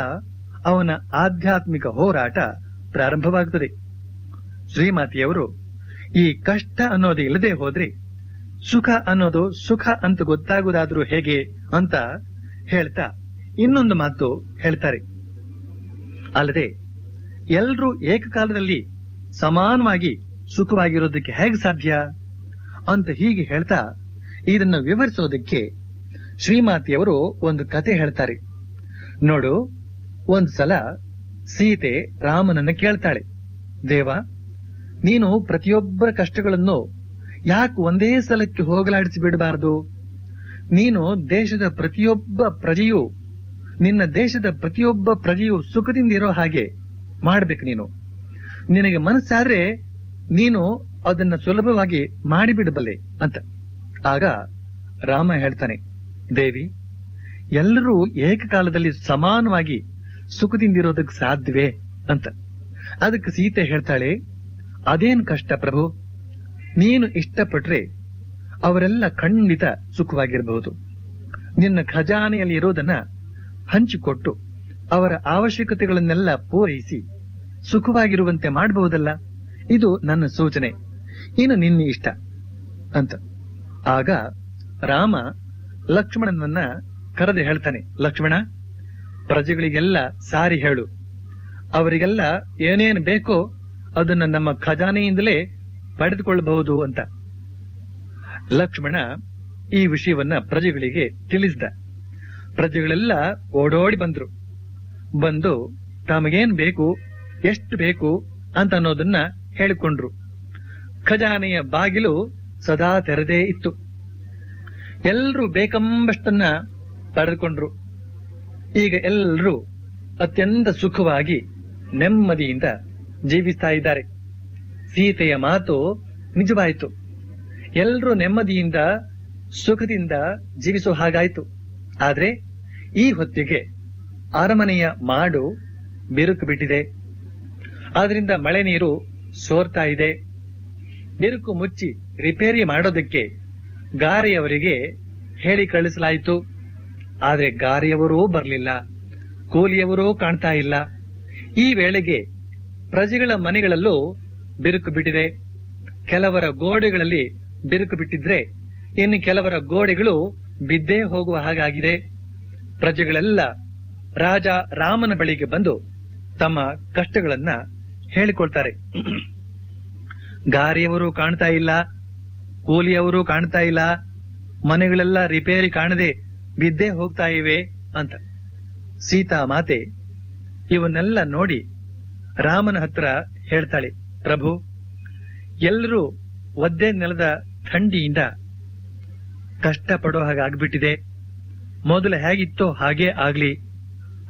ಅವನ ಆಧ್ಯಾತ್ಮಿಕ ಹೋರಾಟ ಪ್ರಾರಂಭವಾಗುತ್ತದೆ. ಶ್ರೀಮಾತೆಯವರು ಈ ಕಷ್ಟ ಅನ್ನೋದು ಇಲ್ಲದೆ ಹೋದ್ರೆ ಸುಖ ಅನ್ನೋದು ಸುಖ ಅಂತ ಗೊತ್ತಾಗುವುದಾದ್ರೂ ಹೇಗೆ ಅಂತ ಹೇಳ್ತಾ ಇನ್ನೊಂದು ಮಾತು ಹೇಳ್ತಾರೆ. ಅಲ್ಲದೆ ಎಲ್ರೂ ಏಕಕಾಲದಲ್ಲಿ ಸಮಾನವಾಗಿ ಸುಖವಾಗಿರೋದಕ್ಕೆ ಹೇಗೆ ಸಾಧ್ಯ ಅಂತ ಹೀಗೆ ಹೇಳ್ತಾ ಇದನ್ನು ವಿವರಿಸೋದಕ್ಕೆ ಶ್ರೀಮಾತೆಯವರು ಒಂದು ಕತೆ ಹೇಳ್ತಾರೆ. ನೋಡು, ಒಂದ್ಸಲ ಸೀತೆ ರಾಮನನ್ನ ಕೇಳ್ತಾಳೆ, ದೇವ, ನೀನು ಪ್ರತಿಯೊಬ್ಬರ ಕಷ್ಟಗಳನ್ನು ಯಾಕೆ ಒಂದೇ ಸಲಕ್ಕೆ ಹೋಗಲಾಡಿಸಿ ಬಿಡಬಾರದು? ನೀನು ನಿನ್ನ ದೇಶದ ಪ್ರತಿಯೊಬ್ಬ ಪ್ರಜೆಯು ಸುಖದಿಂದ ಇರೋ ಹಾಗೆ ಮಾಡ್ಬೇಕು. ನಿನಗೆ ಮನಸ್ಸಾದ್ರೆ ನೀನು ಅದನ್ನ ಸುಲಭವಾಗಿ ಮಾಡಿಬಿಡಬಲ್ಲೆ ಅಂತ. ಆಗ ರಾಮ ಹೇಳ್ತಾನೆ, ದೇವಿ, ಎಲ್ಲರೂ ಏಕಕಾಲದಲ್ಲಿ ಸಮಾನವಾಗಿ ಸುಖದಿಂದಿರೋದಕ್ಕೆ ಸಾಧ್ಯವೇ ಅಂತ. ಅದಕ್ಕೆ ಸೀತೆ ಹೇಳ್ತಾಳೆ, ಅದೇನ್ ಕಷ್ಟ ಪ್ರಭು, ನೀನು ಇಷ್ಟಪಟ್ರೆ ಅವರೆಲ್ಲ ಖಂಡಿತ ಸುಖವಾಗಿರಬಹುದು. ನಿನ್ನ ಖಜಾನೆಯಲ್ಲಿ ಇರೋದನ್ನ ಹಂಚಿಕೊಟ್ಟು ಅವರ ಅವಶ್ಯಕತೆಗಳನ್ನೆಲ್ಲ ಪೂರೈಸಿ ಸುಖವಾಗಿರುವಂತೆ ಮಾಡಬಹುದಲ್ಲ. ಇದು ನನ್ನ ಸೂಚನೆ, ಇನ್ನು ನಿನ್ನ ಇಷ್ಟ ಅಂತ. ಆಗ ರಾಮ ಲಕ್ಷ್ಮಣನನ್ನ ಕರೆದು ಹೇಳ್ತಾನೆ, ಲಕ್ಷ್ಮಣ, ಪ್ರಜೆಗಳಿಗೆಲ್ಲ ಸಾರಿ ಹೇಳು, ಅವರಿಗೆಲ್ಲ ಏನೇನು ಬೇಕೋ ಅದನ್ನ ನಮ್ಮ ಖಜಾನೆಯಿಂದಲೇ ಪಡೆದುಕೊಳ್ಳಬಹುದು ಅಂತ. ಲಕ್ಷ್ಮಣ ಈ ವಿಷಯವನ್ನ ಪ್ರಜೆಗಳಿಗೆ ತಿಳಿಸಿದ. ಪ್ರಜೆಗಳೆಲ್ಲ ಓಡೋಡಿ ಬಂದು ತಮಗೇನ್ ಬೇಕು, ಎಷ್ಟು ಬೇಕು ಅಂತ ಅನ್ನೋದನ್ನ ಹೇಳಿಕೊಂಡ್ರು. ಖಜಾನೆಯ ಬಾಗಿಲು ಸದಾ ತೆರೆದೇ ಇತ್ತು. ಎಲ್ಲರೂ ಬೇಕೆಂಬಷ್ಟನ್ನ ಪಡೆದುಕೊಂಡ್ರು. ಈಗ ಎಲ್ಲರೂ ಅತ್ಯಂತ ಸುಖವಾಗಿ ನೆಮ್ಮದಿಯಿಂದ ಜೀವಿಸ್ತಾ ಇದ್ದಾರೆ. ಸೀತೆಯ ಮಾತು ನಿಜವಾಯಿತು. ಎಲ್ಲರೂ ನೆಮ್ಮದಿಯಿಂದ ಸುಖದಿಂದ ಜೀವಿಸೋ ಹಾಗಾಯ್ತು. ಆದ್ರೆ ಈ ಹೊತ್ತಿಗೆ ಅರಮನೆಯ ಮಾಡು ಬಿರುಕು ಬಿಟ್ಟಿದೆ. ಆದ್ರಿಂದ ಮಳೆ ನೀರು ಸೋರ್ತಾ ಇದೆ. ಬಿರುಕು ಮುಚ್ಚಿ ರಿಪೇರಿ ಮಾಡೋದಕ್ಕೆ ಗಾರೆಯವರಿಗೆ ಹೇಳಿ ಕಳಿಸಲಾಯಿತು. ಆದ್ರೆ ಗಾರೆಯವರೂ ಬರಲಿಲ್ಲ, ಕೂಲಿಯವರೂ ಕಾಣ್ತಾ ಇಲ್ಲ. ಈ ವೇಳೆಗೆ ಪ್ರಜೆಗಳ ಮನೆಗಳಲ್ಲೂ ಬಿರುಕು ಬಿಟ್ಟಿದೆ. ಕೆಲವರ ಗೋಡೆಗಳಲ್ಲಿ ಬಿರುಕು ಬಿಟ್ಟಿದ್ರೆ ಇನ್ನು ಕೆಲವರ ಗೋಡೆಗಳು ಬಿದ್ದೇ ಹೋಗುವ ಹಾಗಾಗಿದೆ. ಪ್ರಜೆಗಳೆಲ್ಲ ರಾಜ ರಾಮನ ಬಳಿಗೆ ಬಂದು ತಮ್ಮ ಕಷ್ಟಗಳನ್ನ ಹೇಳಿಕೊಳ್ತಾರೆ. ಗಾರಿಯವರು ಕಾಣ್ತಾ ಇಲ್ಲ, ಕೂಲಿಯವರು ಕಾಣ್ತಾ ಇಲ್ಲ, ಮನೆಗಳೆಲ್ಲ ರಿಪೇರಿ ಕಾಣದೆ ಬಿದ್ದೇ ಹೋಗ್ತಾ ಇವೆ ಅಂತ. ಸೀತಾ ಮಾತೆ ಇವನ್ನೆಲ್ಲ ನೋಡಿ ರಾಮನ ಹತ್ರ ಹೇಳ್ತಾಳೆ, ಪ್ರಭು, ಎಲ್ಲರೂ ಒದ್ದೆ ನೆಲದ ಥಂಡಿಯಿಂದ ಕಷ್ಟ ಪಡೋ ಹಾಗಾಗ್ಬಿಟ್ಟಿದೆ. ಮೊದಲು ಹೇಗಿತ್ತೋ ಹಾಗೇ ಆಗ್ಲಿ.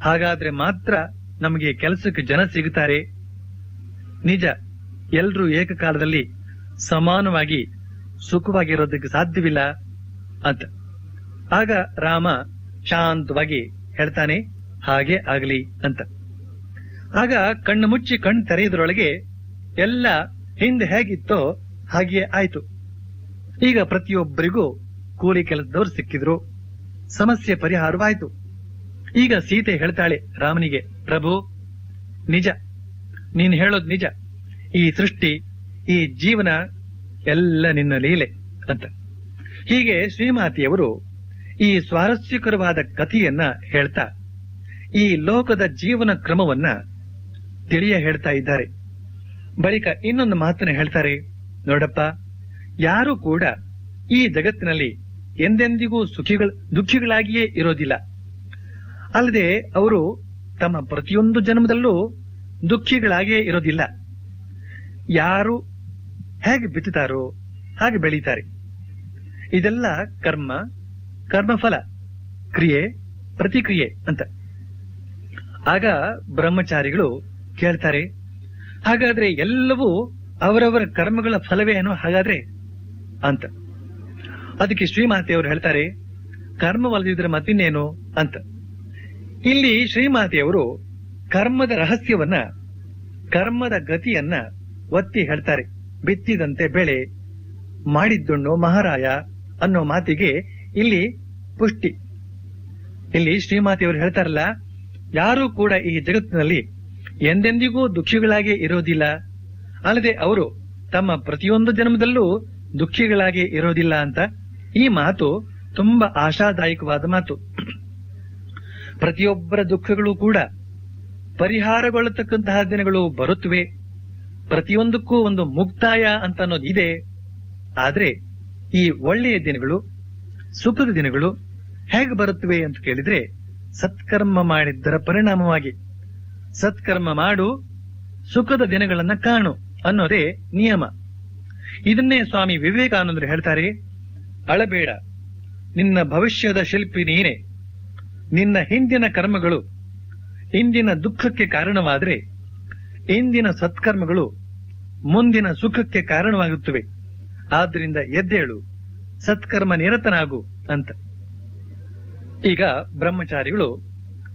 ಹಾಗಾದ್ರೆ ಮಾತ್ರ ನಮಗೆ ಕೆಲಸಕ್ಕೆ ಜನ ಸಿಗುತ್ತಾರೆ. ನಿಜ, ಎಲ್ರೂ ಏಕಕಾಲದಲ್ಲಿ ಸಮಾನವಾಗಿ ಸುಖವಾಗಿರೋದಕ್ಕೆ ಸಾಧ್ಯವಿಲ್ಲ ಅಂತ. ಆಗ ರಾಮ ಶಾಂತವಾಗಿ ಹೇಳ್ತಾನೆ, ಹಾಗೆ ಆಗ್ಲಿ ಅಂತ. ಆಗ ಕಣ್ಣು ಮುಚ್ಚಿ ಕಣ್ಣು ತೆರೆಯುವುದರೊಳಗೆ ಎಲ್ಲ ಹಿಂದೆ ಹೇಗಿತ್ತೋ ಹಾಗೆಯೇ ಆಯ್ತು. ಈಗ ಪ್ರತಿಯೊಬ್ಬರಿಗೂ ಕೂಲಿ ಕೆಲಸದವರು ಸಿಕ್ಕಿದ್ರು. ಸಮಸ್ಯೆ ಪರಿಹಾರವಾಯ್ತು. ಈಗ ಸೀತೆ ಹೇಳ್ತಾಳೆ ರಾಮನಿಗೆ, ಪ್ರಭು, ನಿಜ, ನೀನು ಹೇಳೋದು ನಿಜ. ಈ ಸೃಷ್ಟಿ, ಈ ಜೀವನ ಎಲ್ಲ ನಿನ್ನ ಲೀಲೆ ಅಂತ. ಹೀಗೆ ಶ್ರೀಮಾತೆಯವರು ಈ ಸ್ವಾರಸ್ಯಕರವಾದ ಕಥೆಯನ್ನ ಹೇಳ್ತಾ ಈ ಲೋಕದ ಜೀವನ ಕ್ರಮವನ್ನ ತಿಳಿಯ ಹೇಳ್ತಾ ಇದ್ದಾರೆ. ಬಳಿಕ ಇನ್ನೊಂದು ಮಾತನ್ನ ಹೇಳ್ತಾರೆ, ನೋಡಪ್ಪ, ಯಾರೂ ಕೂಡ ಈ ಜಗತ್ತಿನಲ್ಲಿ ಎಂದೆಂದಿಗೂ ದುಃಖಿಗಳಾಗಿಯೇ ಇರೋದಿಲ್ಲ. ಅಲ್ಲದೆ ಅವರು ತಮ್ಮ ಪ್ರತಿಯೊಂದು ಜನ್ಮದಲ್ಲೂ ದುಃಖಿಗಳಾಗಿಯೇ ಇರೋದಿಲ್ಲ. ಯಾರು ಹೇಗೆ ಬಿತ್ತುತ್ತಾರೋ ಹಾಗೆ ಬೆಳೀತಾರೆ. ಇದೆಲ್ಲ ಕರ್ಮಫಲ, ಕ್ರಿಯೆ ಪ್ರತಿಕ್ರಿಯೆ ಅಂತ. ಆಗ ಬ್ರಹ್ಮಚಾರಿಗಳು ಕೇಳ್ತಾರೆ, ಹಾಗಾದ್ರೆ ಎಲ್ಲವೂ ಅವರವರ ಕರ್ಮಗಳ ಫಲವೇನೋ ಹಾಗಾದ್ರೆ ಅಂತ. ಅದಕ್ಕೆ ಶ್ರೀಮಾತೆಯವರು ಹೇಳ್ತಾರೆ, ಕರ್ಮವಲ್ಲದಿದ್ರೆ ಮತ್ತಿನ್ನೇನು ಅಂತ. ಇಲ್ಲಿ ಶ್ರೀಮಾತೆಯವರು ಕರ್ಮದ ರಹಸ್ಯವನ್ನ, ಕರ್ಮದ ಗತಿಯನ್ನ ಒತ್ತಿ ಹೇಳ್ತಾರೆ. ಬಿತ್ತಿದಂತೆ ಬೆಳೆ, ಮಾಡಿದ್ದುಣ್ಣೋ ಮಹಾರಾಯ ಅನ್ನೋ ಮಾತಿಗೆ ಇಲ್ಲಿ ಪುಷ್ಟಿ. ಇಲ್ಲಿ ಶ್ರೀಮಾತೆಯವರು ಹೇಳ್ತಾರಲ್ಲ, ಯಾರೂ ಕೂಡ ಈ ಜಗತ್ತಿನಲ್ಲಿ ಎಂದೆಂದಿಗೂ ದುಃಖಿಗಳಾಗಿ ಇರೋದಿಲ್ಲ. ಅಲ್ಲದೆ ಅವರು ತಮ್ಮ ಪ್ರತಿಯೊಂದು ಜನ್ಮದಲ್ಲೂ ದುಃಖಿಗಳಾಗಿ ಇರೋದಿಲ್ಲ ಅಂತ. ಈ ಮಾತು ತುಂಬಾ ಆಶಾದಾಯಕವಾದ ಮಾತು. ಪ್ರತಿಯೊಬ್ಬರ ದುಃಖಗಳು ಕೂಡ ಪರಿಹಾರಗೊಳ್ಳತಕ್ಕಂತಹ ದಿನಗಳು ಬರುತ್ತವೆ. ಪ್ರತಿಯೊಂದಕ್ಕೂ ಒಂದು ಮುಕ್ತಾಯ ಅಂತ ಅನ್ನೋದು ಇದೆ. ಆದ್ರೆ ಈ ಒಳ್ಳೆಯ ದಿನಗಳು, ಸುಖದ ದಿನಗಳು ಹೇಗೆ ಬರುತ್ತವೆ ಅಂತ ಕೇಳಿದ್ರೆ ಸತ್ಕರ್ಮ ಮಾಡಿದ್ದರ ಪರಿಣಾಮವಾಗಿ. ಸತ್ಕರ್ಮ ಮಾಡು, ಸುಖದ ದಿನಗಳನ್ನ ಕಾಣು ಅನ್ನೋದೇ ನಿಯಮ. ಇದನ್ನೇ ಸ್ವಾಮಿ ವಿವೇಕಾನಂದರು ಹೇಳ್ತಾರೆ, ಅಳಬೇಡ, ನಿನ್ನ ಭವಿಷ್ಯದ ಶಿಲ್ಪಿ ನೀನೆ. ನಿನ್ನ ಹಿಂದಿನ ಕರ್ಮಗಳು ಇಂದಿನ ದುಃಖಕ್ಕೆ ಕಾರಣವಾದರೆ ಇಂದಿನ ಸತ್ಕರ್ಮಗಳು ಮುಂದಿನ ಸುಖಕ್ಕೆ ಕಾರಣವಾಗುತ್ತವೆ. ಆದ್ದರಿಂದ ಎದ್ದೇಳು, ಸತ್ಕರ್ಮ ನಿರತನಾಗು ಅಂತ. ಈಗ ಬ್ರಹ್ಮಚಾರಿಗಳು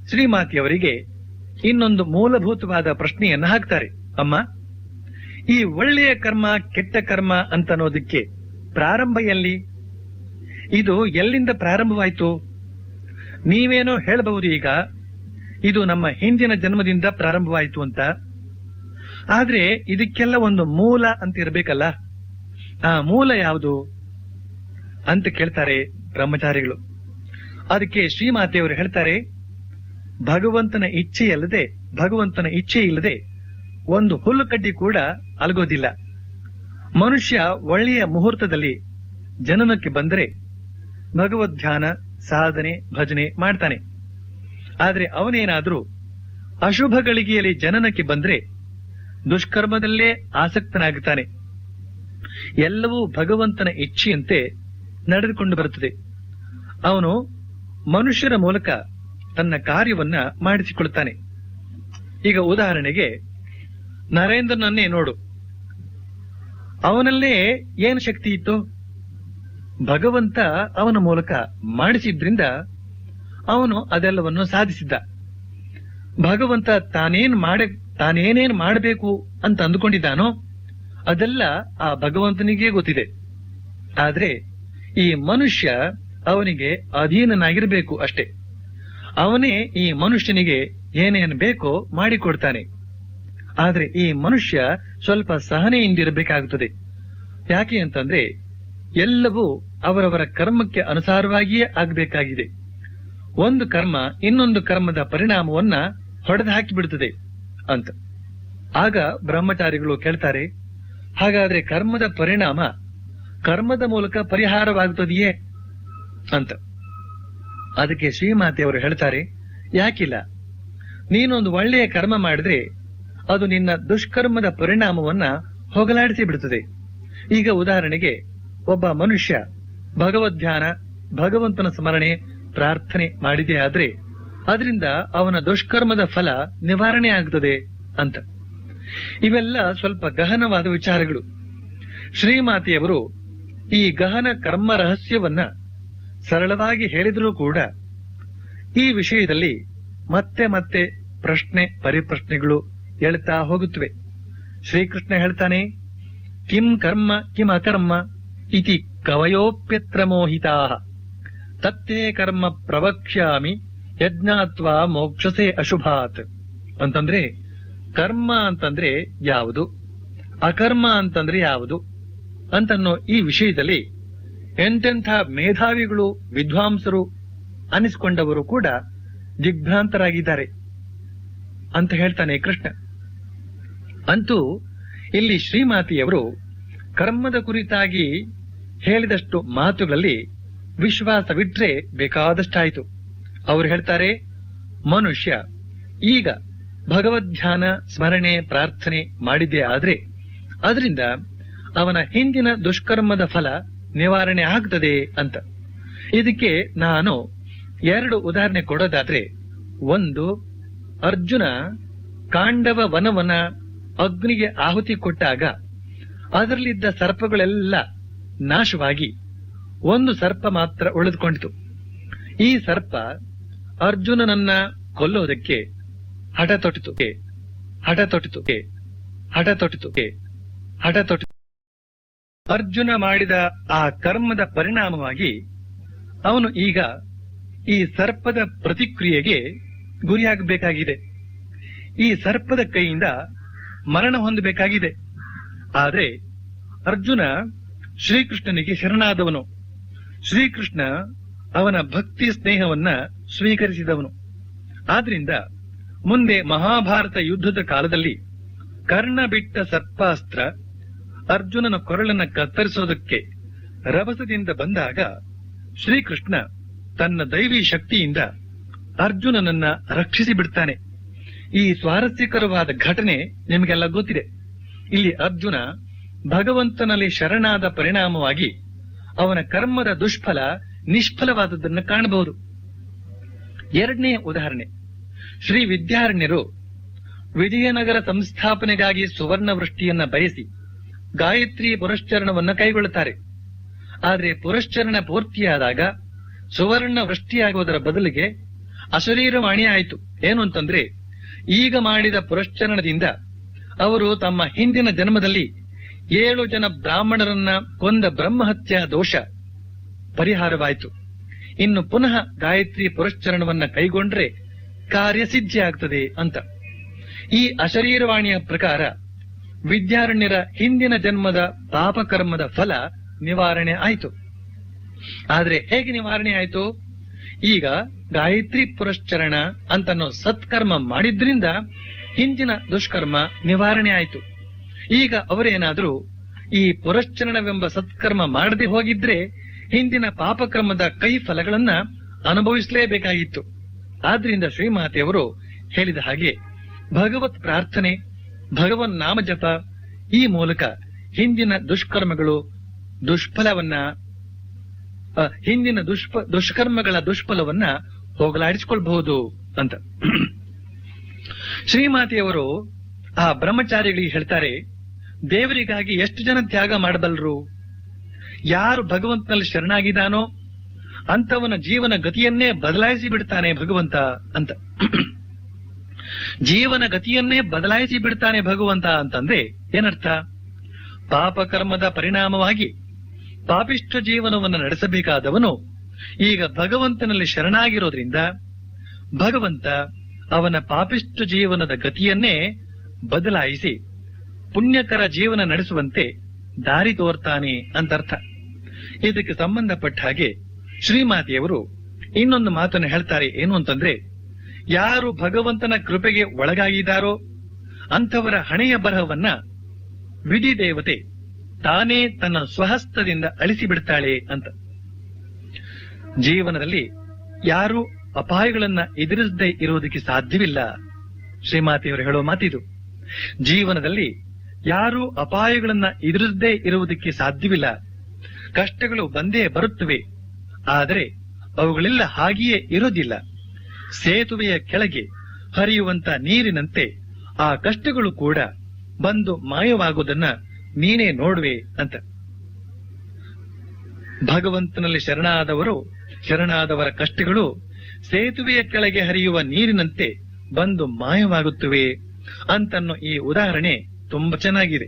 ಶ್ರೀಮಾತೆಯವರಿಗೆ ಇನ್ನೊಂದು ಮೂಲಭೂತವಾದ ಪ್ರಶ್ನೆಯನ್ನ ಹಾಕ್ತಾರೆ. ಅಮ್ಮ, ಈ ಒಳ್ಳೆಯ ಕರ್ಮ ಕೆಟ್ಟ ಕರ್ಮ ಅಂತ ಅನ್ನೋದಕ್ಕೆ ಪ್ರಾರಂಭ ಎಲ್ಲಿ? ಇದು ಎಲ್ಲಿಂದ ಪ್ರಾರಂಭವಾಯಿತು? ನೀವೇನೋ ಹೇಳಬಹುದು ಈಗ, ಇದು ನಮ್ಮ ಹಿಂದಿನ ಜನ್ಮದಿಂದ ಪ್ರಾರಂಭವಾಯಿತು ಅಂತ. ಆದ್ರೆ ಇದಕ್ಕೆಲ್ಲ ಒಂದು ಮೂಲ ಅಂತ ಇರಬೇಕಲ್ಲ, ಆ ಮೂಲ ಯಾವುದು ಅಂತ ಕೇಳ್ತಾರೆ ಬ್ರಹ್ಮಚಾರಿಗಳು. ಅದಕ್ಕೆ ಶ್ರೀಮಾತೆಯವರು ಹೇಳ್ತಾರೆ, ಭಗವಂತನ ಇಚ್ಛೆ ಇಲ್ಲದೆ ಒಂದು ಹುಲ್ಲುಕಡ್ಡಿ ಕೂಡ ಅಲಗೋದಿಲ್ಲ. ಮನುಷ್ಯ ಒಳ್ಳೆಯ ಮುಹೂರ್ತದಲ್ಲಿ ಜನನಕ್ಕೆ ಬಂದರೆ ಭಗವದ್ ಧ್ಯಾನ, ಸಾಧನೆ, ಭಜನೆ ಮಾಡ್ತಾನೆ. ಆದ್ರೆ ಅವನೇನಾದ್ರೂ ಅಶುಭ ಗಳಿಗೆಯಲ್ಲಿ ಜನನಕ್ಕೆ ಬಂದ್ರೆ ದುಷ್ಕರ್ಮದಲ್ಲೇ ಆಸಕ್ತನಾಗುತ್ತಾನೆ. ಎಲ್ಲವೂ ಭಗವಂತನ ಇಚ್ಛೆಯಂತೆ ನಡೆದುಕೊಂಡು ಬರುತ್ತದೆ. ಅವನು ಮನುಷ್ಯರ ಮೂಲಕ ತನ್ನ ಕಾರ್ಯವನ್ನ ಮಾಡಿಸಿಕೊಳ್ತಾನೆ. ಈಗ ಉದಾಹರಣೆಗೆ ನರೇಂದ್ರನನ್ನೇ ನೋಡು, ಅವನಲ್ಲೇ ಏನು ಶಕ್ತಿ ಇತ್ತು? ಭಗವಂತ ಅವನ ಮೂಲಕ ಮಾಡಿಸಿದ್ರಿಂದ ಅವನು ಅದೆಲ್ಲವನ್ನು ಸಾಧಿಸಿದ್ದ. ಭಗವಂತ ತಾನೇನೇನು ಮಾಡಬೇಕು ಅಂತ ಅಂದುಕೊಂಡಿದ್ದಾನೋ ಅದೆಲ್ಲ ಆ ಭಗವಂತನಿಗೆ ಗೊತ್ತಿದೆ. ಆದ್ರೆ ಈ ಮನುಷ್ಯ ಅವನಿಗೆ ಅಧೀನನಾಗಿರಬೇಕು ಅಷ್ಟೇ. ಅವನೇ ಈ ಮನುಷ್ಯನಿಗೆ ಏನೇನು ಬೇಕೋ ಮಾಡಿಕೊಡ್ತಾನೆ. ಆದ್ರೆ ಈ ಮನುಷ್ಯ ಸ್ವಲ್ಪ ಸಹನೆಯಿಂದಿರಬೇಕಾಗುತ್ತದೆ. ಯಾಕೆ ಅಂತಂದ್ರೆ ಎಲ್ಲವೂ ಅವರವರ ಕರ್ಮಕ್ಕೆ ಅನುಸಾರವಾಗಿಯೇ ಆಗಬೇಕಾಗಿದೆ. ಒಂದು ಕರ್ಮ ಇನ್ನೊಂದು ಕರ್ಮದ ಪರಿಣಾಮವನ್ನ ಹೊಡೆದು ಹಾಕಿಬಿಡುತ್ತದೆ ಅಂತ. ಆಗ ಬ್ರಹ್ಮಚಾರಿಗಳು ಕೇಳ್ತಾರೆ, ಹಾಗಾದ್ರೆ ಕರ್ಮದ ಪರಿಣಾಮ ಕರ್ಮದ ಮೂಲಕ ಪರಿಹಾರವಾಗುತ್ತದೆಯೇ ಅಂತ. ಅದಕ್ಕೆ ಶ್ರೀಮಾತೆಯವರು ಹೇಳ್ತಾರೆ, ಯಾಕಿಲ್ಲ. ನೀನೊಂದು ಒಳ್ಳೆಯ ಕರ್ಮ ಮಾಡಿದ್ರೆ ಅದು ನಿನ್ನ ದುಷ್ಕರ್ಮದ ಪರಿಣಾಮವನ್ನ ಹೋಗಲಾಡಿಸಿ ಬಿಡುತ್ತದೆ. ಈಗ ಉದಾಹರಣೆಗೆ ಒಬ್ಬ ಮನುಷ್ಯ ಭಗವದ್ಧ್ಯಾನ, ಭಗವಂತನ ಸ್ಮರಣೆ, ಪ್ರಾರ್ಥನೆ ಮಾಡಿದೆ ಆದ್ರೆ ಅದರಿಂದ ಅವನ ದುಷ್ಕರ್ಮದ ಫಲ ನಿವಾರಣೆ ಆಗುತ್ತದೆ ಅಂತ. ಇವೆಲ್ಲ ಸ್ವಲ್ಪ ಗಹನವಾದ ವಿಚಾರಗಳು. ಶ್ರೀಮಾತೆಯವರು ಈ ಗಹನ ಕರ್ಮ ರಹಸ್ಯವನ್ನ ಸರಳವಾಗಿ ಹೇಳಿದರೂ ಕೂಡ ಈ ವಿಷಯದಲ್ಲಿ ಮತ್ತೆ ಮತ್ತೆ ಪ್ರಶ್ನೆ ಪರಿಪ್ರಶ್ನೆಗಳು ಎಳ್ತಾ ಹೋಗುತ್ತವೆ. ಶ್ರೀಕೃಷ್ಣ ಹೇಳ್ತಾನೆ, ಕಿಂ ಕರ್ಮ ಕಿಂ ಅಕರ್ಮ ಇತಿ ಕವಯೋಪ್ಯತ್ರ ಮೋಹಿತಾಃ ತತ್ತೇ ಕರ್ಮ ಪ್ರವಕ್ಷ್ಯಾಮಿ ಯಜ್ಞಾತ್ವಾ ಮೋಕ್ಷಸೆ ಅಶುಭಾತ್ ಅಂತಂದ್ರೆ ಕರ್ಮ ಅಂತಂದ್ರೆ ಯಾವುದು, ಅಕರ್ಮ ಅಂತಂದ್ರೆ ಯಾವುದು ಅಂತನ್ನೋ ಈ ವಿಷಯದಲ್ಲಿ ಎಂತೆಂಥ ಮೇಧಾವಿಗಳು, ವಿದ್ವಾಂಸರು ಅನಿಸಿಕೊಂಡವರು ಕೂಡ ದಿಗ್ಭ್ರಾಂತರಾಗಿದ್ದಾರೆ ಅಂತ ಹೇಳ್ತಾನೆ ಕೃಷ್ಣ. ಅಂತೂ ಇಲ್ಲಿ ಶ್ರೀಮಾತೆಯವರು ಕರ್ಮದ ಕುರಿತಾಗಿ ಹೇಳಿದಷ್ಟು ಮಾತುಗಳಲ್ಲಿ ವಿಶ್ವಾಸವಿಟ್ರೆ ಬೇಕಾದಷ್ಟಾಯಿತು. ಅವರು ಹೇಳ್ತಾರೆ, ಮನುಷ್ಯ ಈಗ ಭಗವದ್ಧ್ಯಾನ, ಸ್ಮರಣೆ, ಪ್ರಾರ್ಥನೆ ಮಾಡಿದ್ದೇ ಆದ್ರೆ ಅದರಿಂದ ಅವನ ಹಿಂದಿನ ದುಷ್ಕರ್ಮದ ಫಲ ನಿವಾರಣೆ ಆಗ್ತದೆ ಅಂತ. ಇದಕ್ಕೆ ನಾನು 2 ಉದಾಹರಣೆ ಕೊಡೋದಾದ್ರೆ, ಒಂದು, ಅರ್ಜುನ ಕಾಂಡವ ವನವನ್ನ ಅಗ್ನಿಗೆ ಆಹುತಿ ಕೊಟ್ಟಾಗ ಅದರಲ್ಲಿದ್ದ ಸರ್ಪಗಳೆಲ್ಲ ನಾಶವಾಗಿ ಒಂದು ಸರ್ಪ ಮಾತ್ರ ಉಳಿದುಕೊಂಡಿತು. ಈ ಸರ್ಪ ಅರ್ಜುನನನ್ನ ಕೊಲ್ಲೋದಕ್ಕೆ ಹಠ ತೊಟ್ಟಿತು. ಅರ್ಜುನ ಮಾಡಿದ ಆ ಕರ್ಮದ ಪರಿಣಾಮವಾಗಿ ಅವನು ಈಗ ಈ ಸರ್ಪದ ಪ್ರತಿಕ್ರಿಯೆಗೆ ಗುರಿಯಾಗಬೇಕಾಗಿದೆ. ಈ ಸರ್ಪದ ಕೈಯಿಂದ ಮರಣ ಹೊಂದಬೇಕಾಗಿದೆ. ಆದ್ರೆ ಅರ್ಜುನ ಶ್ರೀಕೃಷ್ಣನಿಗೆ ಶರಣಾದವನು. ಶ್ರೀಕೃಷ್ಣ ಅವನ ಭಕ್ತಿ ಸ್ನೇಹವನ್ನ ಸ್ವೀಕರಿಸಿದವನು. ಆದ್ರಿಂದ ಮುಂದೆ ಮಹಾಭಾರತ ಯುದ್ಧದ ಕಾಲದಲ್ಲಿ ಕರ್ಣ ಬಿಟ್ಟ ಸರ್ಪಾಸ್ತ್ರ ಅರ್ಜುನನ ಕೊರಳನ್ನ ಕತ್ತರಿಸೋದಕ್ಕೆ ರಭಸದಿಂದ ಬಂದಾಗ ಶ್ರೀಕೃಷ್ಣ ತನ್ನ ದೈವಿ ಶಕ್ತಿಯಿಂದ ಅರ್ಜುನನನ್ನ ರಕ್ಷಿಸಿ ಬಿಡ್ತಾನೆ. ಈ ಸ್ವಾರಸ್ಯಕರವಾದ ಘಟನೆ ನಿಮಗೆಲ್ಲ ಗೊತ್ತಿದೆ. ಇಲ್ಲಿ ಅರ್ಜುನ ಭಗವಂತನಲ್ಲಿ ಶರಣಾದ ಪರಿಣಾಮವಾಗಿ ಅವನ ಕರ್ಮದ ದುಷ್ಫಲ ನಿಷ್ಫಲವಾದದ್ದನ್ನು ಕಾಣಬಹುದು. ಎರಡನೇ ಉದಾಹರಣೆ, ಶ್ರೀ ವಿದ್ಯಾರಣ್ಯರು ವಿಜಯನಗರ ಸಂಸ್ಥಾಪನೆಗಾಗಿ ಸುವರ್ಣ ವೃಷ್ಟಿಯನ್ನ ಬಯಸಿ ಗಾಯತ್ರಿ ಪುರಶ್ಚರಣವನ್ನು ಕೈಗೊಳ್ಳುತ್ತಾರೆ. ಆದರೆ ಪುರಶ್ಚರಣ ಪೂರ್ತಿಯಾದಾಗ ಸುವರ್ಣ ವೃಷ್ಟಿಯಾಗುವುದರ ಬದಲಿಗೆ ಅಶರೀರವಾಣಿ ಆಯಿತು. ಏನು ಅಂತಂದ್ರೆ, ಈಗ ಮಾಡಿದ ಪುರಶ್ಚರಣದಿಂದ ಅವರು ತಮ್ಮ ಹಿಂದಿನ ಜನ್ಮದಲ್ಲಿ 7 ಜನ ಬ್ರಾಹ್ಮಣರನ್ನ ಕೊಂದ ಬ್ರಹ್ಮಹತ್ಯಾ ದೋಷ ಪರಿಹಾರವಾಯಿತು. ಇನ್ನು ಪುನಃ ಗಾಯತ್ರಿ ಪುರಶ್ಚರಣವನ್ನ ಕೈಗೊಂಡ್ರೆ ಕಾರ್ಯಸಿದ್ಧಿ ಆಗ್ತದೆ ಅಂತ. ಈ ಅಶರೀರವಾಣಿಯ ಪ್ರಕಾರ ವಿದ್ಯಾರಣ್ಯರ ಹಿಂದಿನ ಜನ್ಮದ ಪಾಪಕರ್ಮದ ಫಲ ನಿವಾರಣೆ ಆಯಿತು. ಆದ್ರೆ ಹೇಗೆ ನಿವಾರಣೆ ಆಯಿತು? ಈಗ ಗಾಯತ್ರಿ ಪುರಶ್ಚರಣ ಅಂತನೋ ಸತ್ಕರ್ಮ ಮಾಡಿದ್ರಿಂದ ಹಿಂದಿನ ದುಷ್ಕರ್ಮ ನಿವಾರಣೆ ಆಯಿತು. ಈಗ ಅವರೇನಾದ್ರೂ ಈ ಪುರಶ್ಚರಣವೆಂಬ ಸತ್ಕರ್ಮ ಮಾಡದೆ ಹೋಗಿದ್ರೆ ಹಿಂದಿನ ಪಾಪಕರ್ಮದ ಕೈ ಫಲಗಳನ್ನ ಅನುಭವಿಸಲೇಬೇಕಾಗಿತ್ತು. ಆದ್ರಿಂದ ಶ್ರೀಮಾತೆಯವರು ಹೇಳಿದ ಹಾಗೆ ಭಗವತ್ ಪ್ರಾರ್ಥನೆ, ಭಗವನ್ ನಾಮ ಜಪ ಈ ಮೂಲಕ ಹಿಂದಿನ ದುಷ್ಕರ್ಮಗಳು ದುಷ್ಫಲವನ್ನ ಹಿಂದಿನ ದುಷ್ಕರ್ಮಗಳ ದುಷ್ಫಲವನ್ನ ಹೋಗಲಾಡಿಸಿಕೊಳ್ಬಹುದು ಅಂತ. ಶ್ರೀಮಾತೆಯವರು ಆ ಬ್ರಹ್ಮಚಾರಿಗಳಿಗೆ ಹೇಳ್ತಾರೆ, ದೇವರಿಗಾಗಿ ಎಷ್ಟು ಜನ ತ್ಯಾಗ ಮಾಡಬಲ್ಲರು? ಯಾರು ಭಗವಂತನಲ್ಲಿ ಶರಣಾಗಿದ್ದಾನೋ ಅಂತವನ ಜೀವನ ಗತಿಯನ್ನೇ ಬದಲಾಯಿಸಿ ಬಿಡ್ತಾನೆ ಭಗವಂತ ಅಂತ. ಜೀವನ ಗತಿಯನ್ನೇ ಬದಲಾಯಿಸಿ ಬಿಡ್ತಾನೆ ಭಗವಂತ ಅಂತಂದ್ರೆ ಏನರ್ಥ? ಪಾಪಕರ್ಮದ ಪರಿಣಾಮವಾಗಿ ಪಾಪಿಷ್ಠ ಜೀವನವನ್ನು ನಡೆಸಬೇಕಾದವನು ಈಗ ಭಗವಂತನಲ್ಲಿ ಶರಣಾಗಿರೋದ್ರಿಂದ ಭಗವಂತ ಅವನ ಪಾಪಿಷ್ಠ ಜೀವನದ ಗತಿಯನ್ನೇ ಬದಲಾಯಿಸಿ ಪುಣ್ಯಕರ ಜೀವನ ನಡೆಸುವಂತೆ ದಾರಿ ತೋರ್ತಾನೆ ಅಂತರ್ಥ. ಇದಕ್ಕೆ ಸಂಬಂಧಪಟ್ಟ ಹಾಗೆ ಶ್ರೀಮಾತೆಯವರು ಇನ್ನೊಂದು ಮಾತನ್ನು ಹೇಳ್ತಾರೆ. ಏನು ಅಂತಂದ್ರೆ, ಯಾರು ಭಗವಂತನ ಕೃಪೆಗೆ ಒಳಗಾಗಿದ್ದಾರೋ ಅಂಥವರ ಹಣೆಯ ಬರಹವನ್ನ ವಿಧಿ ದೇವತೆ ತಾನೇ ತನ್ನ ಸ್ವಹಸ್ತದಿಂದ ಅಳಿಸಿ ಬಿಡ್ತಾಳೆ ಅಂತ. ಜೀವನದಲ್ಲಿ ಯಾರು ಅಪಾಯಗಳನ್ನ ಎದುರಿಸದೇ ಇರುವುದಕ್ಕೆ ಸಾಧ್ಯವಿಲ್ಲ. ಶ್ರೀಮಾತೆಯವರು ಹೇಳೋ ಮಾತಿದು. ಜೀವನದಲ್ಲಿ ಯಾರು ಅಪಾಯಗಳನ್ನ ಎದುರಿಸದೇ ಇರುವುದಕ್ಕೆ ಸಾಧ್ಯವಿಲ್ಲ. ಕಷ್ಟಗಳು ಬಂದೇ ಬರುತ್ತವೆ, ಆದರೆ ಅವುಗಳೆಲ್ಲ ಹಾಗೆಯೇ ಇರೋದಿಲ್ಲ. ಸೇತುವೆಯ ಕೆಳಗೆ ಹರಿಯುವಂತ ನೀರಿನಂತೆ ಆ ಕಷ್ಟಗಳು ಕೂಡ ಬಂದು ಮಾಯವಾಗುವುದನ್ನ ನೀನೇ ನೋಡುವೆ ಅಂತ. ಭಗವಂತನಲ್ಲಿ ಶರಣಾದವರ ಕಷ್ಟಗಳು ಸೇತುವೆಯ ಕೆಳಗೆ ಹರಿಯುವ ನೀರಿನಂತೆ ಬಂದು ಮಾಯವಾಗುತ್ತವೆ ಅಂತನ್ನೋ ಈ ಉದಾಹರಣೆ ತುಂಬಾ ಚೆನ್ನಾಗಿದೆ.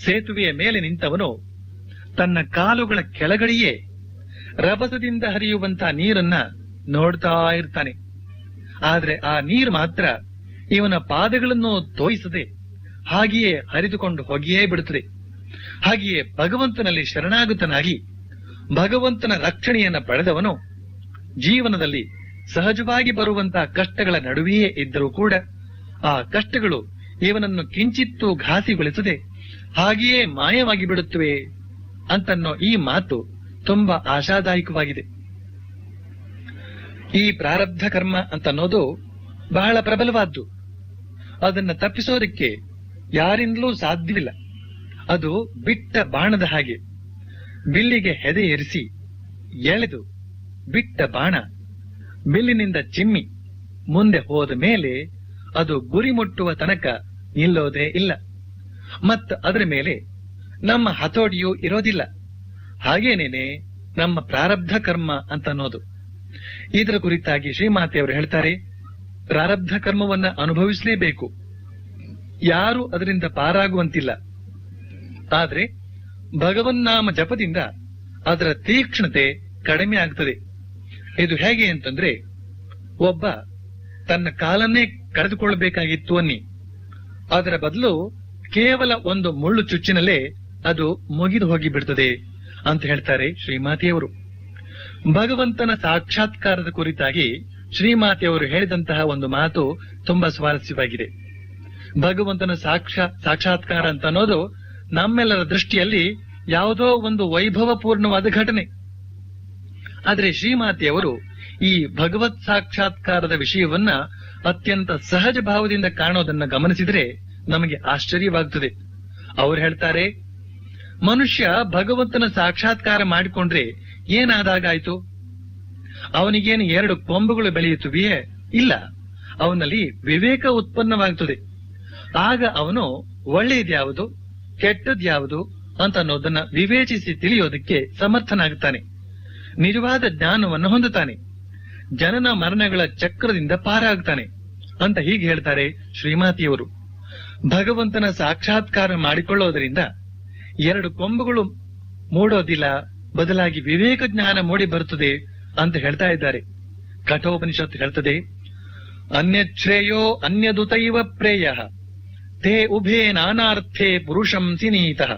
ಸೇತುವೆಯ ಮೇಲೆ ನಿಂತವನು ತನ್ನ ಕಾಲುಗಳ ಕೆಳಗಡೆಯೇ ರಭಸದಿಂದ ಹರಿಯುವಂತಹ ನೀರನ್ನ ನೋಡ್ತಾ ಇರ್ತಾನೆ. ಆದ್ರೆ ಆ ನೀರು ಮಾತ್ರ ಇವನ ಪಾದಗಳನ್ನು ತೋಯಿಸದೆ ಹಾಗೆಯೇ ಹರಿದುಕೊಂಡು ಹೋಗಿಯೇ ಬಿಡುತ್ತದೆ. ಹಾಗೆಯೇ ಭಗವಂತನಲ್ಲಿ ಶರಣಾಗತನಾಗಿ ಭಗವಂತನ ರಕ್ಷಣೆಯನ್ನ ಪಡೆದವನು ಜೀವನದಲ್ಲಿ ಸಹಜವಾಗಿ ಬರುವಂತಹ ಕಷ್ಟಗಳ ನಡುವೆಯೇ ಇದ್ದರೂ ಕೂಡ ಆ ಕಷ್ಟಗಳು ಇವನನ್ನು ಕಿಂಚಿತ್ತೂ ಘಾಸಿಗೊಳಿಸದೆ ಹಾಗೆಯೇ ಮಾಯವಾಗಿ ಬಿಡುತ್ತವೆ ಅಂತನ್ನೋ ಈ ಮಾತು ತುಂಬಾ ಆಶಾದಾಯಕವಾಗಿದೆ. ಈ ಪ್ರಾರಬ್ಧ ಕರ್ಮ ಅಂತನ್ನೋದು ಬಹಳ ಪ್ರಬಲವಾದ್ದು. ಅದನ್ನ ತಪ್ಪಿಸೋದಕ್ಕೆ ಯಾರಿಂದಲೂ ಸಾಧ್ಯವಿಲ್ಲ. ಅದು ಬಿಟ್ಟ ಬಾಣದ ಹಾಗೆ. ಬಿಲ್ಲಿಗೆ ಹೆದೆ ಏರಿಸಿ ಎಳೆದು ಬಿಟ್ಟ ಬಾಣ ಬಿಲ್ಲಿನಿಂದ ಚಿಮ್ಮಿ ಮುಂದೆ ಹೋದ ಮೇಲೆ ಅದು ಗುರಿ ಮುಟ್ಟುವ ತನಕ ನಿಲ್ಲೋದೇ ಇಲ್ಲ. ಮತ್ತು ಅದರ ಮೇಲೆ ನಮ್ಮ ಹತೋಟಿಯೂ ಇರೋದಿಲ್ಲ. ಹಾಗೇನೇನೆ ನಮ್ಮ ಪ್ರಾರಬ್ಧ ಕರ್ಮ ಅಂತನ್ನೋದು. ಇದರ ಕುರಿತಾಗಿ ಶ್ರೀಮಾತೆಯವರು ಹೇಳ್ತಾರೆ, ಪ್ರಾರಬ್ಧ ಕರ್ಮವನ್ನ ಅನುಭವಿಸಲೇಬೇಕು. ಯಾರು ಅದರಿಂದ ಪಾರಾಗುವಂತಿಲ್ಲ. ಆದ್ರೆ ಭಗವನ್ನಾಮ ಜಪದಿಂದ ಅದರ ತೀಕ್ಷ್ಣತೆ ಕಡಿಮೆ ಆಗ್ತದೆ. ಇದು ಹೇಗೆ ಅಂತಂದ್ರೆ, ಒಬ್ಬ ತನ್ನ ಕಾಲನ್ನೇ ಕಳೆದುಕೊಳ್ಳಬೇಕಾಗಿತ್ತು ಅನ್ನಿ, ಅದರ ಬದಲು ಕೇವಲ ಒಂದು ಮುಳ್ಳು ಚುಚ್ಚಿನಲ್ಲೇ ಅದು ಮುಗಿದು ಹೋಗಿ ಬಿಡ್ತದೆ ಅಂತ ಹೇಳ್ತಾರೆ ಶ್ರೀಮಾತೆಯವರು. ಭಗವಂತನ ಸಾಕ್ಷಾತ್ಕಾರದ ಕುರಿತಾಗಿ ಶ್ರೀಮಾತೆಯವರು ಹೇಳಿದಂತಹ ಒಂದು ಮಾತು ತುಂಬಾ ಸ್ವಾರಸ್ಯವಾಗಿದೆ. ಭಗವಂತನ ಸಾಕ್ಷಾತ್ಕಾರ ಅಂತ ಅನ್ನೋದು ನಮ್ಮೆಲ್ಲರ ದೃಷ್ಟಿಯಲ್ಲಿ ಯಾವುದೋ ಒಂದು ವೈಭವಪೂರ್ಣವಾದ ಘಟನೆ. ಆದ್ರೆ ಶ್ರೀಮಾತೆಯವರು ಈ ಭಗವತ್ ಸಾಕ್ಷಾತ್ಕಾರದ ವಿಷಯವನ್ನ ಅತ್ಯಂತ ಸಹಜ ಭಾವದಿಂದ ಕಾಣೋದನ್ನ ಗಮನಿಸಿದ್ರೆ ನಮಗೆ ಆಶ್ಚರ್ಯವಾಗ್ತದೆ. ಅವ್ರು ಹೇಳ್ತಾರೆ, ಮನುಷ್ಯ ಭಗವಂತನ ಸಾಕ್ಷಾತ್ಕಾರ ಮಾಡಿಕೊಂಡ್ರೆ ಏನಾದಾಗಾಯ್ತು? ಅವನಿಗೇನು 2 ಕೊಂಬುಗಳು ಬೆಳೆಯುತ್ತವೆಯೇ? ಇಲ್ಲ, ಅವನಲ್ಲಿ ವಿವೇಕ ಉತ್ಪನ್ನವಾಗುತ್ತದೆ. ಆಗ ಅವನು ಒಳ್ಳೆಯದ್ಯಾವುದು ಕೆಟ್ಟದ್ಯಾವುದು ಅಂತ ಅನ್ನೋದನ್ನ ವಿವೇಚಿಸಿ ತಿಳಿಯೋದಕ್ಕೆ ಸಮರ್ಥನಾಗುತ್ತಾನೆ. ನಿಜವಾದ ಜ್ಞಾನವನ್ನು ಹೊಂದುತ್ತಾನೆ. ಜನನ ಮರಣಗಳ ಚಕ್ರದಿಂದ ಪಾರಾಗ್ತಾನೆ ಅಂತ ಹೀಗೆ ಹೇಳ್ತಾರೆ ಶ್ರೀಮಾತೆಯವರು. ಭಗವಂತನ ಸಾಕ್ಷಾತ್ಕಾರ ಮಾಡಿಕೊಳ್ಳೋದರಿಂದ 2 ಕೊಂಬುಗಳು ಮೂಡೋದಿಲ್ಲ, ಬದಲಾಗಿ ವಿವೇಕ ಜ್ಞಾನ ಮೂಡಿ ಬರುತ್ತದೆ ಅಂತ ಹೇಳ್ತಾ ಇದ್ದಾರೆ. ಕಠೋಪನಿಷತ್ತು ಹೇಳ್ತದೆ, ಅನ್ಯಶ್ರೇಯೋ ಅನ್ಯದುತೈವ ಪ್ರೇಯ ತೇ ಉಭೇ ನಾನಾರ್ಥೇ ಪುರುಷಂ ಸಿನೀತಃ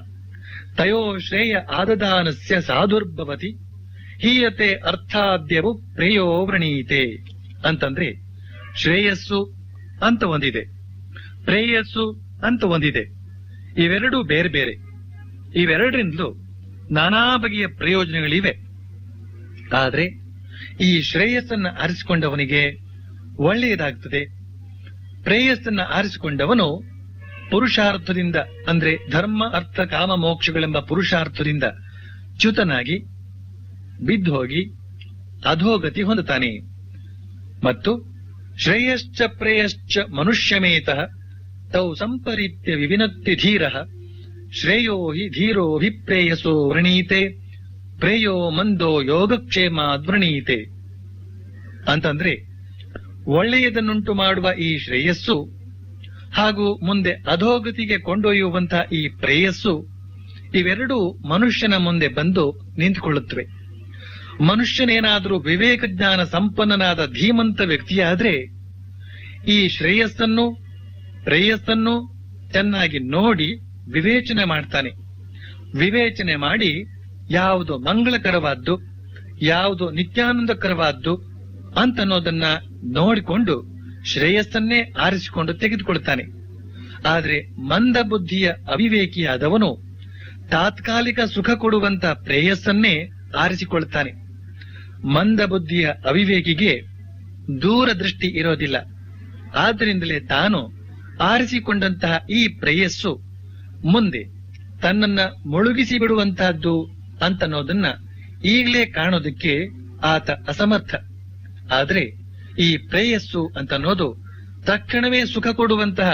ತಯೋ ಶ್ರೇಯ ಆದದಾನಸ್ಯ ಸಾಧುರ್ಭವತಿ ಹೀಯತೆ ಅರ್ಥಾದ್ಯವು ಪ್ರೇಯೋ ವ್ರಣೀತೆ. ಅಂತಂದ್ರೆ ಶ್ರೇಯಸ್ಸು ಅಂತ ಒಂದಿದೆ, ಪ್ರೇಯಸ್ಸು ಅಂತ ಒಂದಿದೆ. ಇವೆರಡೂ ಬೇರೆ ಬೇರೆ. ಇವೆರಡರಿಂದಲೂ ನಾನಾ ಬಗೆಯ ಪ್ರಯೋಜನಗಳಿವೆ. ಆದ್ರೆ ಈ ಶ್ರೇಯಸ್ಸನ್ನ ಆರಿಸಿಕೊಂಡವನಿಗೆ ಒಳ್ಳೆಯದಾಗ್ತದೆ. ಪ್ರೇಯಸ್ಸನ್ನ ಆರಿಸಿಕೊಂಡವನು ಪುರುಷಾರ್ಥದಿಂದ, ಅಂದ್ರೆ ಧರ್ಮ ಅರ್ಥ ಕಾಮ ಮೋಕ್ಷಗಳೆಂಬ ಪುರುಷಾರ್ಥದಿಂದ ಚ್ಯುತನಾಗಿ ಬಿದ್ದು ಹೋಗಿ ಅಧೋಗತಿ ಹೊಂದುತ್ತಾನೆ. ಮತ್ತು ಶ್ರೇಯಶ್ಚ ಪ್ರೇಯಶ್ಚ ಮನುಷ್ಯಮೇತಃ ತೌ ಸಂಪರಿತ್ಯ ವಿವಿನಕ್ತಿ ಧೀರಃ ಶ್ರೇಯೋ ಹಿ ಧೀರೋಭಿಪ್ರೇಯಸೋ ವೃಣೀತೆ ಪ್ರೇಯೋ ಮಂದೋ ಯೋಗಕ್ಷೇಮಾದ್ವೃಣೀತೆ. ಅಂತಂದ್ರೆ ಒಳ್ಳೆಯದನ್ನುಂಟು ಮಾಡುವ ಈ ಶ್ರೇಯಸ್ಸು ಹಾಗೂ ಮುಂದೆ ಅಧೋಗತಿಗೆ ಕೊಂಡೊಯ್ಯುವಂತಹ ಈ ಪ್ರೇಯಸ್ಸು, ಇವೆರಡೂ ಮನುಷ್ಯನ ಮುಂದೆ ಬಂದು ನಿಂತುಕೊಳ್ಳುತ್ತವೆ. ಮನುಷ್ಯನೇನಾದರೂ ವಿವೇಕ ಜ್ಞಾನ ಸಂಪನ್ನನಾದ ಧೀಮಂತ ವ್ಯಕ್ತಿಯಾದ್ರೆ ಈ ಶ್ರೇಯಸ್ಸನ್ನು ಪ್ರೇಯಸ್ಸನ್ನು ಚೆನ್ನಾಗಿ ನೋಡಿ ವಿವೇಚನೆ ಮಾಡ್ತಾನೆ. ವಿವೇಚನೆ ಮಾಡಿ ಯಾವುದು ಮಂಗಳಕರವಾದ್ದು, ಯಾವುದು ನಿತ್ಯಾನಂದಕರವಾದ್ದು ಅಂತನ್ನೋದನ್ನ ನೋಡಿಕೊಂಡು ಶ್ರೇಯಸ್ಸನ್ನೇ ಆರಿಸಿಕೊಂಡು ತೆಗೆದುಕೊಳ್ತಾನೆ. ಆದ್ರೆ ಮಂದ ಬುದ್ಧಿಯ ಅವಿವೇಕಿಯಾದವನು ತಾತ್ಕಾಲಿಕ ಸುಖ ಕೊಡುವಂತ ಪ್ರೇಯಸ್ಸನ್ನೇ ಆರಿಸಿಕೊಳ್ತಾನೆ. ಮಂದ ಬುದ್ಧಿಯ ಅವಿವೇಕಿಗೆ ದೂರದೃಷ್ಟಿ ಇರೋದಿಲ್ಲ. ಆದ್ದರಿಂದಲೇ ತಾನು ಆರಿಸಿಕೊಂಡಂತಹ ಈ ಪ್ರೇಯಸ್ಸು ಮುಂದೆ ತನ್ನನ್ನ ಮುಳುಗಿಸಿ ಬಿಡುವಂತಹದ್ದು ಅಂತನ್ನೋದನ್ನ ಈಗಲೇ ಕಾಣೋದಕ್ಕೆ ಆತ ಅಸಮರ್ಥ. ಆದ್ರೆ ಈ ಪ್ರೇಯಸ್ಸು ಅಂತನ್ನೋದು ತಕ್ಷಣವೇ ಸುಖ ಕೊಡುವಂತಹ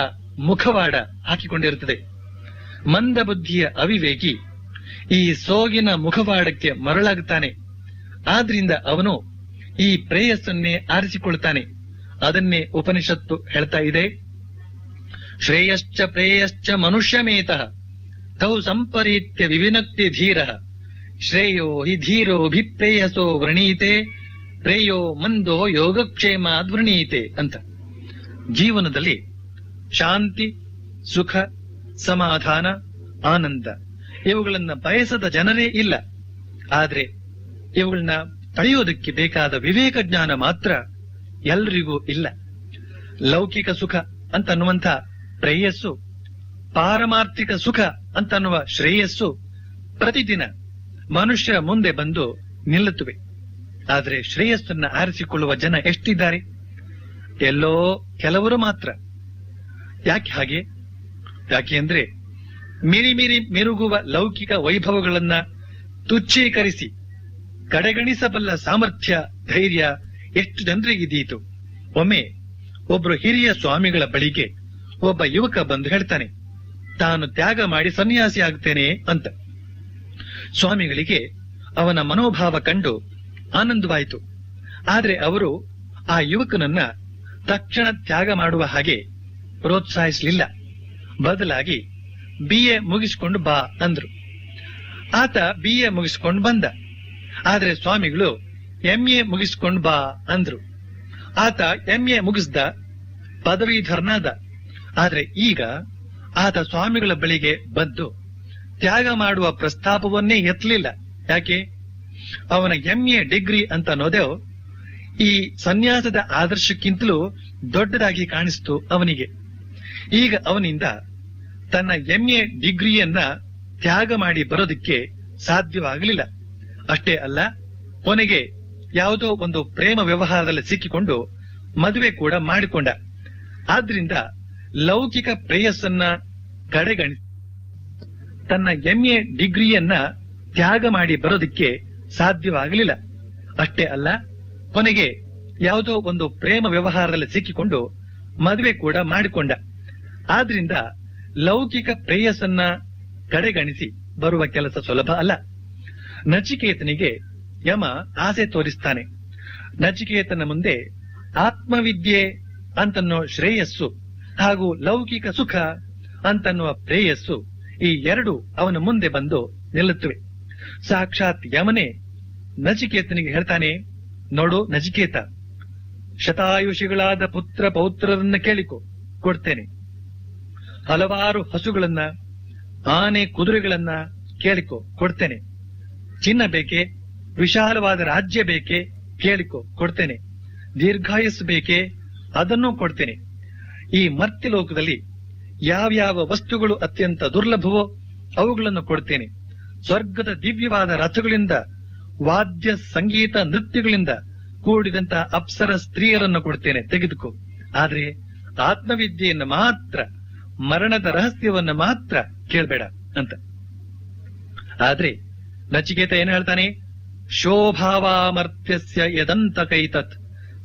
ಮುಖವಾಡ ಹಾಕಿಕೊಂಡಿರುತ್ತದೆ. ಮಂದ ಬುದ್ಧಿಯ ಅವಿವೇಕಿ ಈ ಸೋಗಿನ ಮುಖವಾಡಕ್ಕೆ ಮರಳಾಗುತ್ತಾನೆ. ಆದ್ರಿಂದ ಅವನು ಈ ಪ್ರೇಯಸ್ಸನ್ನೇ ಆರಿಸಿಕೊಳ್ತಾನೆ. ಅದನ್ನೇ ಉಪನಿಷತ್ತು ಹೇಳ್ತಾ ಇದೆ, ಶ್ರೇಯಶ್ಚ ಪ್ರೇಯಶ್ಚ ಮನುಷ್ಯಮೇತಃ ತೌ ಸಂಪರೀತ್ಯ ವಿವಿನಕ್ತಿ ಧೀರಃ ಶ್ರೇಯೋ ಹಿ ಧೀರೋಭಿಪ್ರೇಯಸೋ ವೃಣೀತೆ ಪ್ರೇಯೋ ಮಂದೋ ಯೋಗಕ್ಷೇಮಾದ್ವೃಣೀತೆ ಅಂತ. ಜೀವನದಲ್ಲಿ ಶಾಂತಿ, ಸುಖ, ಸಮಾಧಾನ, ಆನಂದ ಇವುಗಳನ್ನ ಬಯಸದ ಜನರೇ ಇಲ್ಲ. ಆದ್ರೆ ಇವುಗಳನ್ನ ಪಡೆಯೋದಕ್ಕೆ ಬೇಕಾದ ವಿವೇಕ ಜ್ಞಾನ ಮಾತ್ರ ಎಲ್ರಿಗೂ ಇಲ್ಲ. ಲೌಕಿಕ ಸುಖ ಅಂತನ್ನುವಂಥ ಪ್ರೇಯಸ್ಸು, ಪಾರಮಾರ್ಥಿಕ ಸುಖ ಅಂತನ್ನುವ ಶ್ರೇಯಸ್ಸು ಪ್ರತಿದಿನ ಮನುಷ್ಯ ಮುಂದೆ ಬಂದು ನಿಲ್ಲುತ್ತವೆ. ಆದ್ರೆ ಶ್ರೇಯಸ್ಸನ್ನ ಆರಿಸಿಕೊಳ್ಳುವ ಜನ ಎಷ್ಟಿದ್ದಾರೆ? ಎಲ್ಲೋ ಕೆಲವರು ಮಾತ್ರ. ಯಾಕೆ ಹಾಗೆ? ಯಾಕೆ ಅಂದ್ರೆ ಮಿರಿ ಮಿರಿ ಮಿರುಗುವ ಲೌಕಿಕ ವೈಭವಗಳನ್ನ ತುಚ್ಛೀಕರಿಸಿ ಕಡೆಗಣಿಸಬಲ್ಲ ಸಾಮರ್ಥ್ಯ, ಧೈರ್ಯ ಎಷ್ಟು ಜನರಿಗಿದೀತು. ಒಮ್ಮೆ ಒಬ್ರು ಹಿರಿಯ ಸ್ವಾಮಿಗಳ ಬಳಿಗೆ ಒಬ್ಬ ಯುವಕ ಬಂದು ಹೇಳ್ತಾನೆ, ತಾನು ತ್ಯಾಗ ಮಾಡಿ ಸನ್ಯಾಸಿ ಆಗ್ತೇನೆ ಅಂತ. ಸ್ವಾಮಿಗಳಿಗೆ ಅವನ ಮನೋಭಾವ ಕಂಡು ಆನಂದವಾಯಿತು. ಆದ್ರೆ ಅವರು ಆ ಯುವಕನನ್ನ ತಕ್ಷಣ ತ್ಯಾಗ ಮಾಡುವ ಹಾಗೆ ಪ್ರೋತ್ಸಾಹಿಸಲಿಲ್ಲ. ಬದಲಾಗಿ BA ಮುಗಿಸಿಕೊಂಡು ಬಾ ಅಂದ್ರು. ಆತ BA ಮುಗಿಸ್ಕೊಂಡು ಬಂದ. ಆದ್ರೆ ಸ್ವಾಮಿಗಳು MA ಮುಗಿಸ್ಕೊಂಡು ಬಾ ಅಂದ್ರು. ಆತ MA ಮುಗಿಸ್ದ, ಪದವೀಧರನಾದ. ಆದ್ರೆ ಈಗ ಆತ ಸ್ವಾಮಿಗಳ ಬಳಿಗೆ ಬಂದು ತ್ಯಾಗ ಮಾಡುವ ಪ್ರಸ್ತಾಪವನ್ನೇ ಎತ್ತಲಿಲ್ಲ. ಯಾಕೆ? ಅವನ MA ಡಿಗ್ರಿ ಅಂತ ಅನ್ನೋದೇ ಈ ಸನ್ಯಾಸದ ಆದರ್ಶಕ್ಕಿಂತಲೂ ದೊಡ್ಡದಾಗಿ ಕಾಣಿಸ್ತು ಅವನಿಗೆ. ಈಗ ಅವನಿಂದ ತನ್ನ MA ಡಿಗ್ರಿಯನ್ನ ತ್ಯಾಗ ಮಾಡಿ ಬರೋದಕ್ಕೆ ಸಾಧ್ಯವಾಗಲಿಲ್ಲ. ಅಷ್ಟೇ ಅಲ್ಲ, ಕೊನೆಗೆ ಯಾವುದೋ ಒಂದು ಪ್ರೇಮ ವ್ಯವಹಾರದಲ್ಲಿ ಸಿಕ್ಕಿಕೊಂಡು ಮದುವೆ ಕೂಡ ಮಾಡಿಕೊಂಡ. ಆದ್ರಿಂದ ಲೌಕಿಕ ಪ್ರೇಯಸ್ಸನ್ನ ಕಡೆಗಣಿಸಿ ತನ್ನ MA ಡಿಗ್ರಿಯನ್ನ ತ್ಯಾಗ ಮಾಡಿ ಬರೋದಿಕ್ಕೆ ಸಾಧ್ಯವಾಗಲಿಲ್ಲ. ಅಷ್ಟೇ ಅಲ್ಲ, ಕೊನೆಗೆ ಯಾವುದೋ ಒಂದು ಪ್ರೇಮ ವ್ಯವಹಾರದಲ್ಲಿ ಸಿಕ್ಕಿಕೊಂಡು ಮದುವೆ ಕೂಡ ಮಾಡಿಕೊಂಡ. ಆದ್ರಿಂದ ಲೌಕಿಕ ಪ್ರೇಯಸ್ಸನ್ನ ಕಡೆಗಣಿಸಿ ಬರುವ ಕೆಲಸ ಸುಲಭ ಅಲ್ಲ. ನಚಿಕೇತನಿಗೆ ಯಮ ಆಸೆ ತೋರಿಸ್ತಾನೆ. ನಚಿಕೇತನ ಮುಂದೆ ಆತ್ಮವಿದ್ಯೆ ಅಂತನ್ನೋ ಶ್ರೇಯಸ್ಸು ಹಾಗೂ ಲೌಕಿಕ ಸುಖ ಅಂತನ್ನುವ ಪ್ರೇಯಸ್ಸು ಈ ಎರಡು ಅವನ ಮುಂದೆ ಬಂದು ನಿಲ್ಲುತ್ತವೆ. ಸಾಕ್ಷಾತ್ ಯಮನೇ ನಚಿಕೇತನಿಗೆ ಹೇಳ್ತಾನೆ, ನೋಡು ನಚಿಕೇತ, ಶತಾಯುಷಿಗಳಾದ ಪುತ್ರ ಪೌತ್ರರನ್ನ ಕೇಳಿಕೊ, ಕೊಡ್ತೇನೆ. ಹಲವಾರು ಹಸುಗಳನ್ನ, ಆನೆ ಕುದುರೆಗಳನ್ನ ಕೇಳಿಕೊ, ಕೊಡ್ತೇನೆ. ಚಿನ್ನ ಬೇಕೆ, ವಿಶಾಲವಾದ ರಾಜ್ಯ ಬೇಕೆ, ಕೇಳಿಕೊ, ಕೊಡ್ತೇನೆ. ದೀರ್ಘಾಯಸ್ಸು ಬೇಕೆ, ಅದನ್ನೂ ಕೊಡ್ತೇನೆ. ಈ ಮರ್ತ್ಯ ಲೋಕದಲ್ಲಿ ಯಾವ್ಯಾವ ವಸ್ತುಗಳು ಅತ್ಯಂತ ದುರ್ಲಭವೋ ಅವುಗಳನ್ನು ಕೊಡ್ತೇನೆ. ಸ್ವರ್ಗದ ದಿವ್ಯವಾದ ರಥಗಳಿಂದ, ವಾದ್ಯ ಸಂಗೀತ ನೃತ್ಯಗಳಿಂದ ಕೂಡಿದಂತ ಅಪ್ಸರ ಸ್ತ್ರೀಯರನ್ನು ಕೊಡ್ತೇನೆ, ತೆಗೆದುಕೋ. ಆದ್ರೆ ಆತ್ಮವಿದ್ಯೆಯನ್ನು ಮಾತ್ರ, ಮರಣದ ರಹಸ್ಯವನ್ನ ಮಾತ್ರ ಕೇಳಬೇಡ ಅಂತ. ಆದ್ರೆ ನಚಿಕೇತ ಏನ್ ಹೇಳ್ತಾನೆ, ಶೋಭಾವಾಮರ್ತ್ಯಸ್ಯ ಯದಂತಕೈತತ್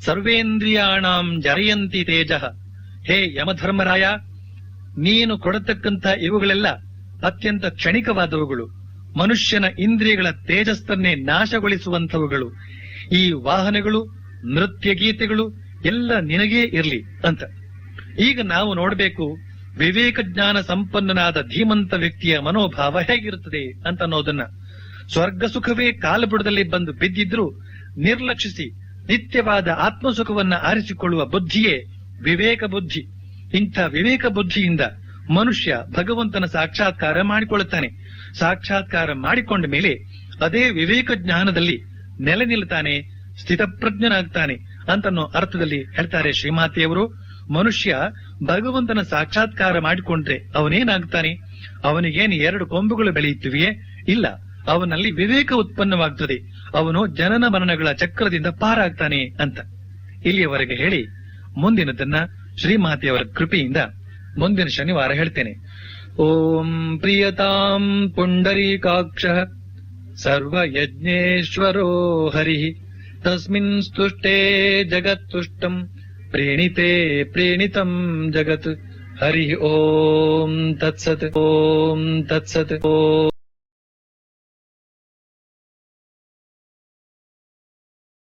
ಸರ್ವೇಂದ್ರಿಯಾಣಾಂ ಜರಯಂತಿ ತೇಜಃ. ಹೇ ಯಮಧರ್ಮರಾಯ, ನೀನು ಕೊಡತಕ್ಕಂಥ ಇವುಗಳೆಲ್ಲ ಅತ್ಯಂತ ಕ್ಷಣಿಕವಾದವುಗಳು, ಮನುಷ್ಯನ ಇಂದ್ರಿಯಗಳ ತೇಜಸ್ಸನ್ನೇ ನಾಶಗೊಳಿಸುವಂಥವುಗಳು. ಈ ವಾಹನಗಳು, ನೃತ್ಯ ಗೀತೆಗಳು ಎಲ್ಲ ನಿನಗೇ ಇರ್ಲಿ ಅಂತ. ಈಗ ನಾವು ನೋಡಬೇಕು, ವಿವೇಕ ಜ್ಞಾನ ಸಂಪನ್ನನಾದ ಧೀಮಂತ ವ್ಯಕ್ತಿಯ ಮನೋಭಾವ ಹೇಗಿರುತ್ತದೆ ಅಂತ ಅನ್ನೋದನ್ನ. ಸ್ವರ್ಗ ಸುಖವೇ ಕಾಲಬುಡದಲ್ಲಿ ಬಂದು ಬಿದ್ದಿದ್ರೂ ನಿರ್ಲಕ್ಷಿಸಿ ನಿತ್ಯವಾದ ಆತ್ಮಸುಖವನ್ನ ಆರಿಸಿಕೊಳ್ಳುವ ಬುದ್ಧಿಯೇ ವಿವೇಕ ಬುದ್ಧಿ. ಇಂಥ ವಿವೇಕ ಬುದ್ಧಿಯಿಂದ ಮನುಷ್ಯ ಭಗವಂತನ ಸಾಕ್ಷಾತ್ಕಾರ ಮಾಡಿಕೊಳ್ಳುತ್ತಾನೆ. ಸಾಕ್ಷಾತ್ಕಾರ ಮಾಡಿಕೊಂಡ ಮೇಲೆ ಅದೇ ವಿವೇಕ ಜ್ಞಾನದಲ್ಲಿ ನೆಲೆ ನಿಲ್ತಾನೆ, ಸ್ಥಿತಪ್ರಜ್ಞನಾಗ್ತಾನೆ ಅಂತನ್ನೋ ಅರ್ಥದಲ್ಲಿ ಹೇಳ್ತಾರೆ ಶ್ರೀಮಾತೆಯವರು. ಮನುಷ್ಯ ಭಗವಂತನ ಸಾಕ್ಷಾತ್ಕಾರ ಮಾಡಿಕೊಂಡ್ರೆ ಅವನೇನಾಗ್ತಾನೆ? ಅವನಿಗೇನು ಎರಡು ಕೊಂಬುಗಳು ಬೆಳೆಯುತ್ತಿವೆಯೇ? ಇಲ್ಲ, ಅವನಲ್ಲಿ ವಿವೇಕ ಉತ್ಪನ್ನವಾಗ್ತದೆ. ಅವನು ಜನನ ಮರಣಗಳ ಚಕ್ರದಿಂದ ಪಾರಾಗ್ತಾನೆ ಅಂತ ಇಲ್ಲಿಯವರೆಗೆ ಹೇಳಿ, ಮುಂದಿನದನ್ನ ಶ್ರೀಮಾತೆಯವರ ಕೃಪೆಯಿಂದ ಮುಂದಿನ ಶನಿವಾರ ಹೇಳ್ತೇನೆ. ಓಂ ಪ್ರಿಯತಾಂ ಪುಂಡರೀಕಾಕ್ಷ ಸರ್ವಯಜ್ಞೇಶ್ವರೋ ಹರಿಃ ತಸ್ಮಿನ್ ಸ್ತುಷ್ಟೇ ಜಗತ್ತುಷ್ಟಂ ಪ್ರೇಣಿತೆ ಪ್ರೇಣಿತಂ ಜಗತ್. ಹರಿ ಓಂ ತತ್ಸತ್. ಓಂ ತತ್ಸತ್. ಓಂ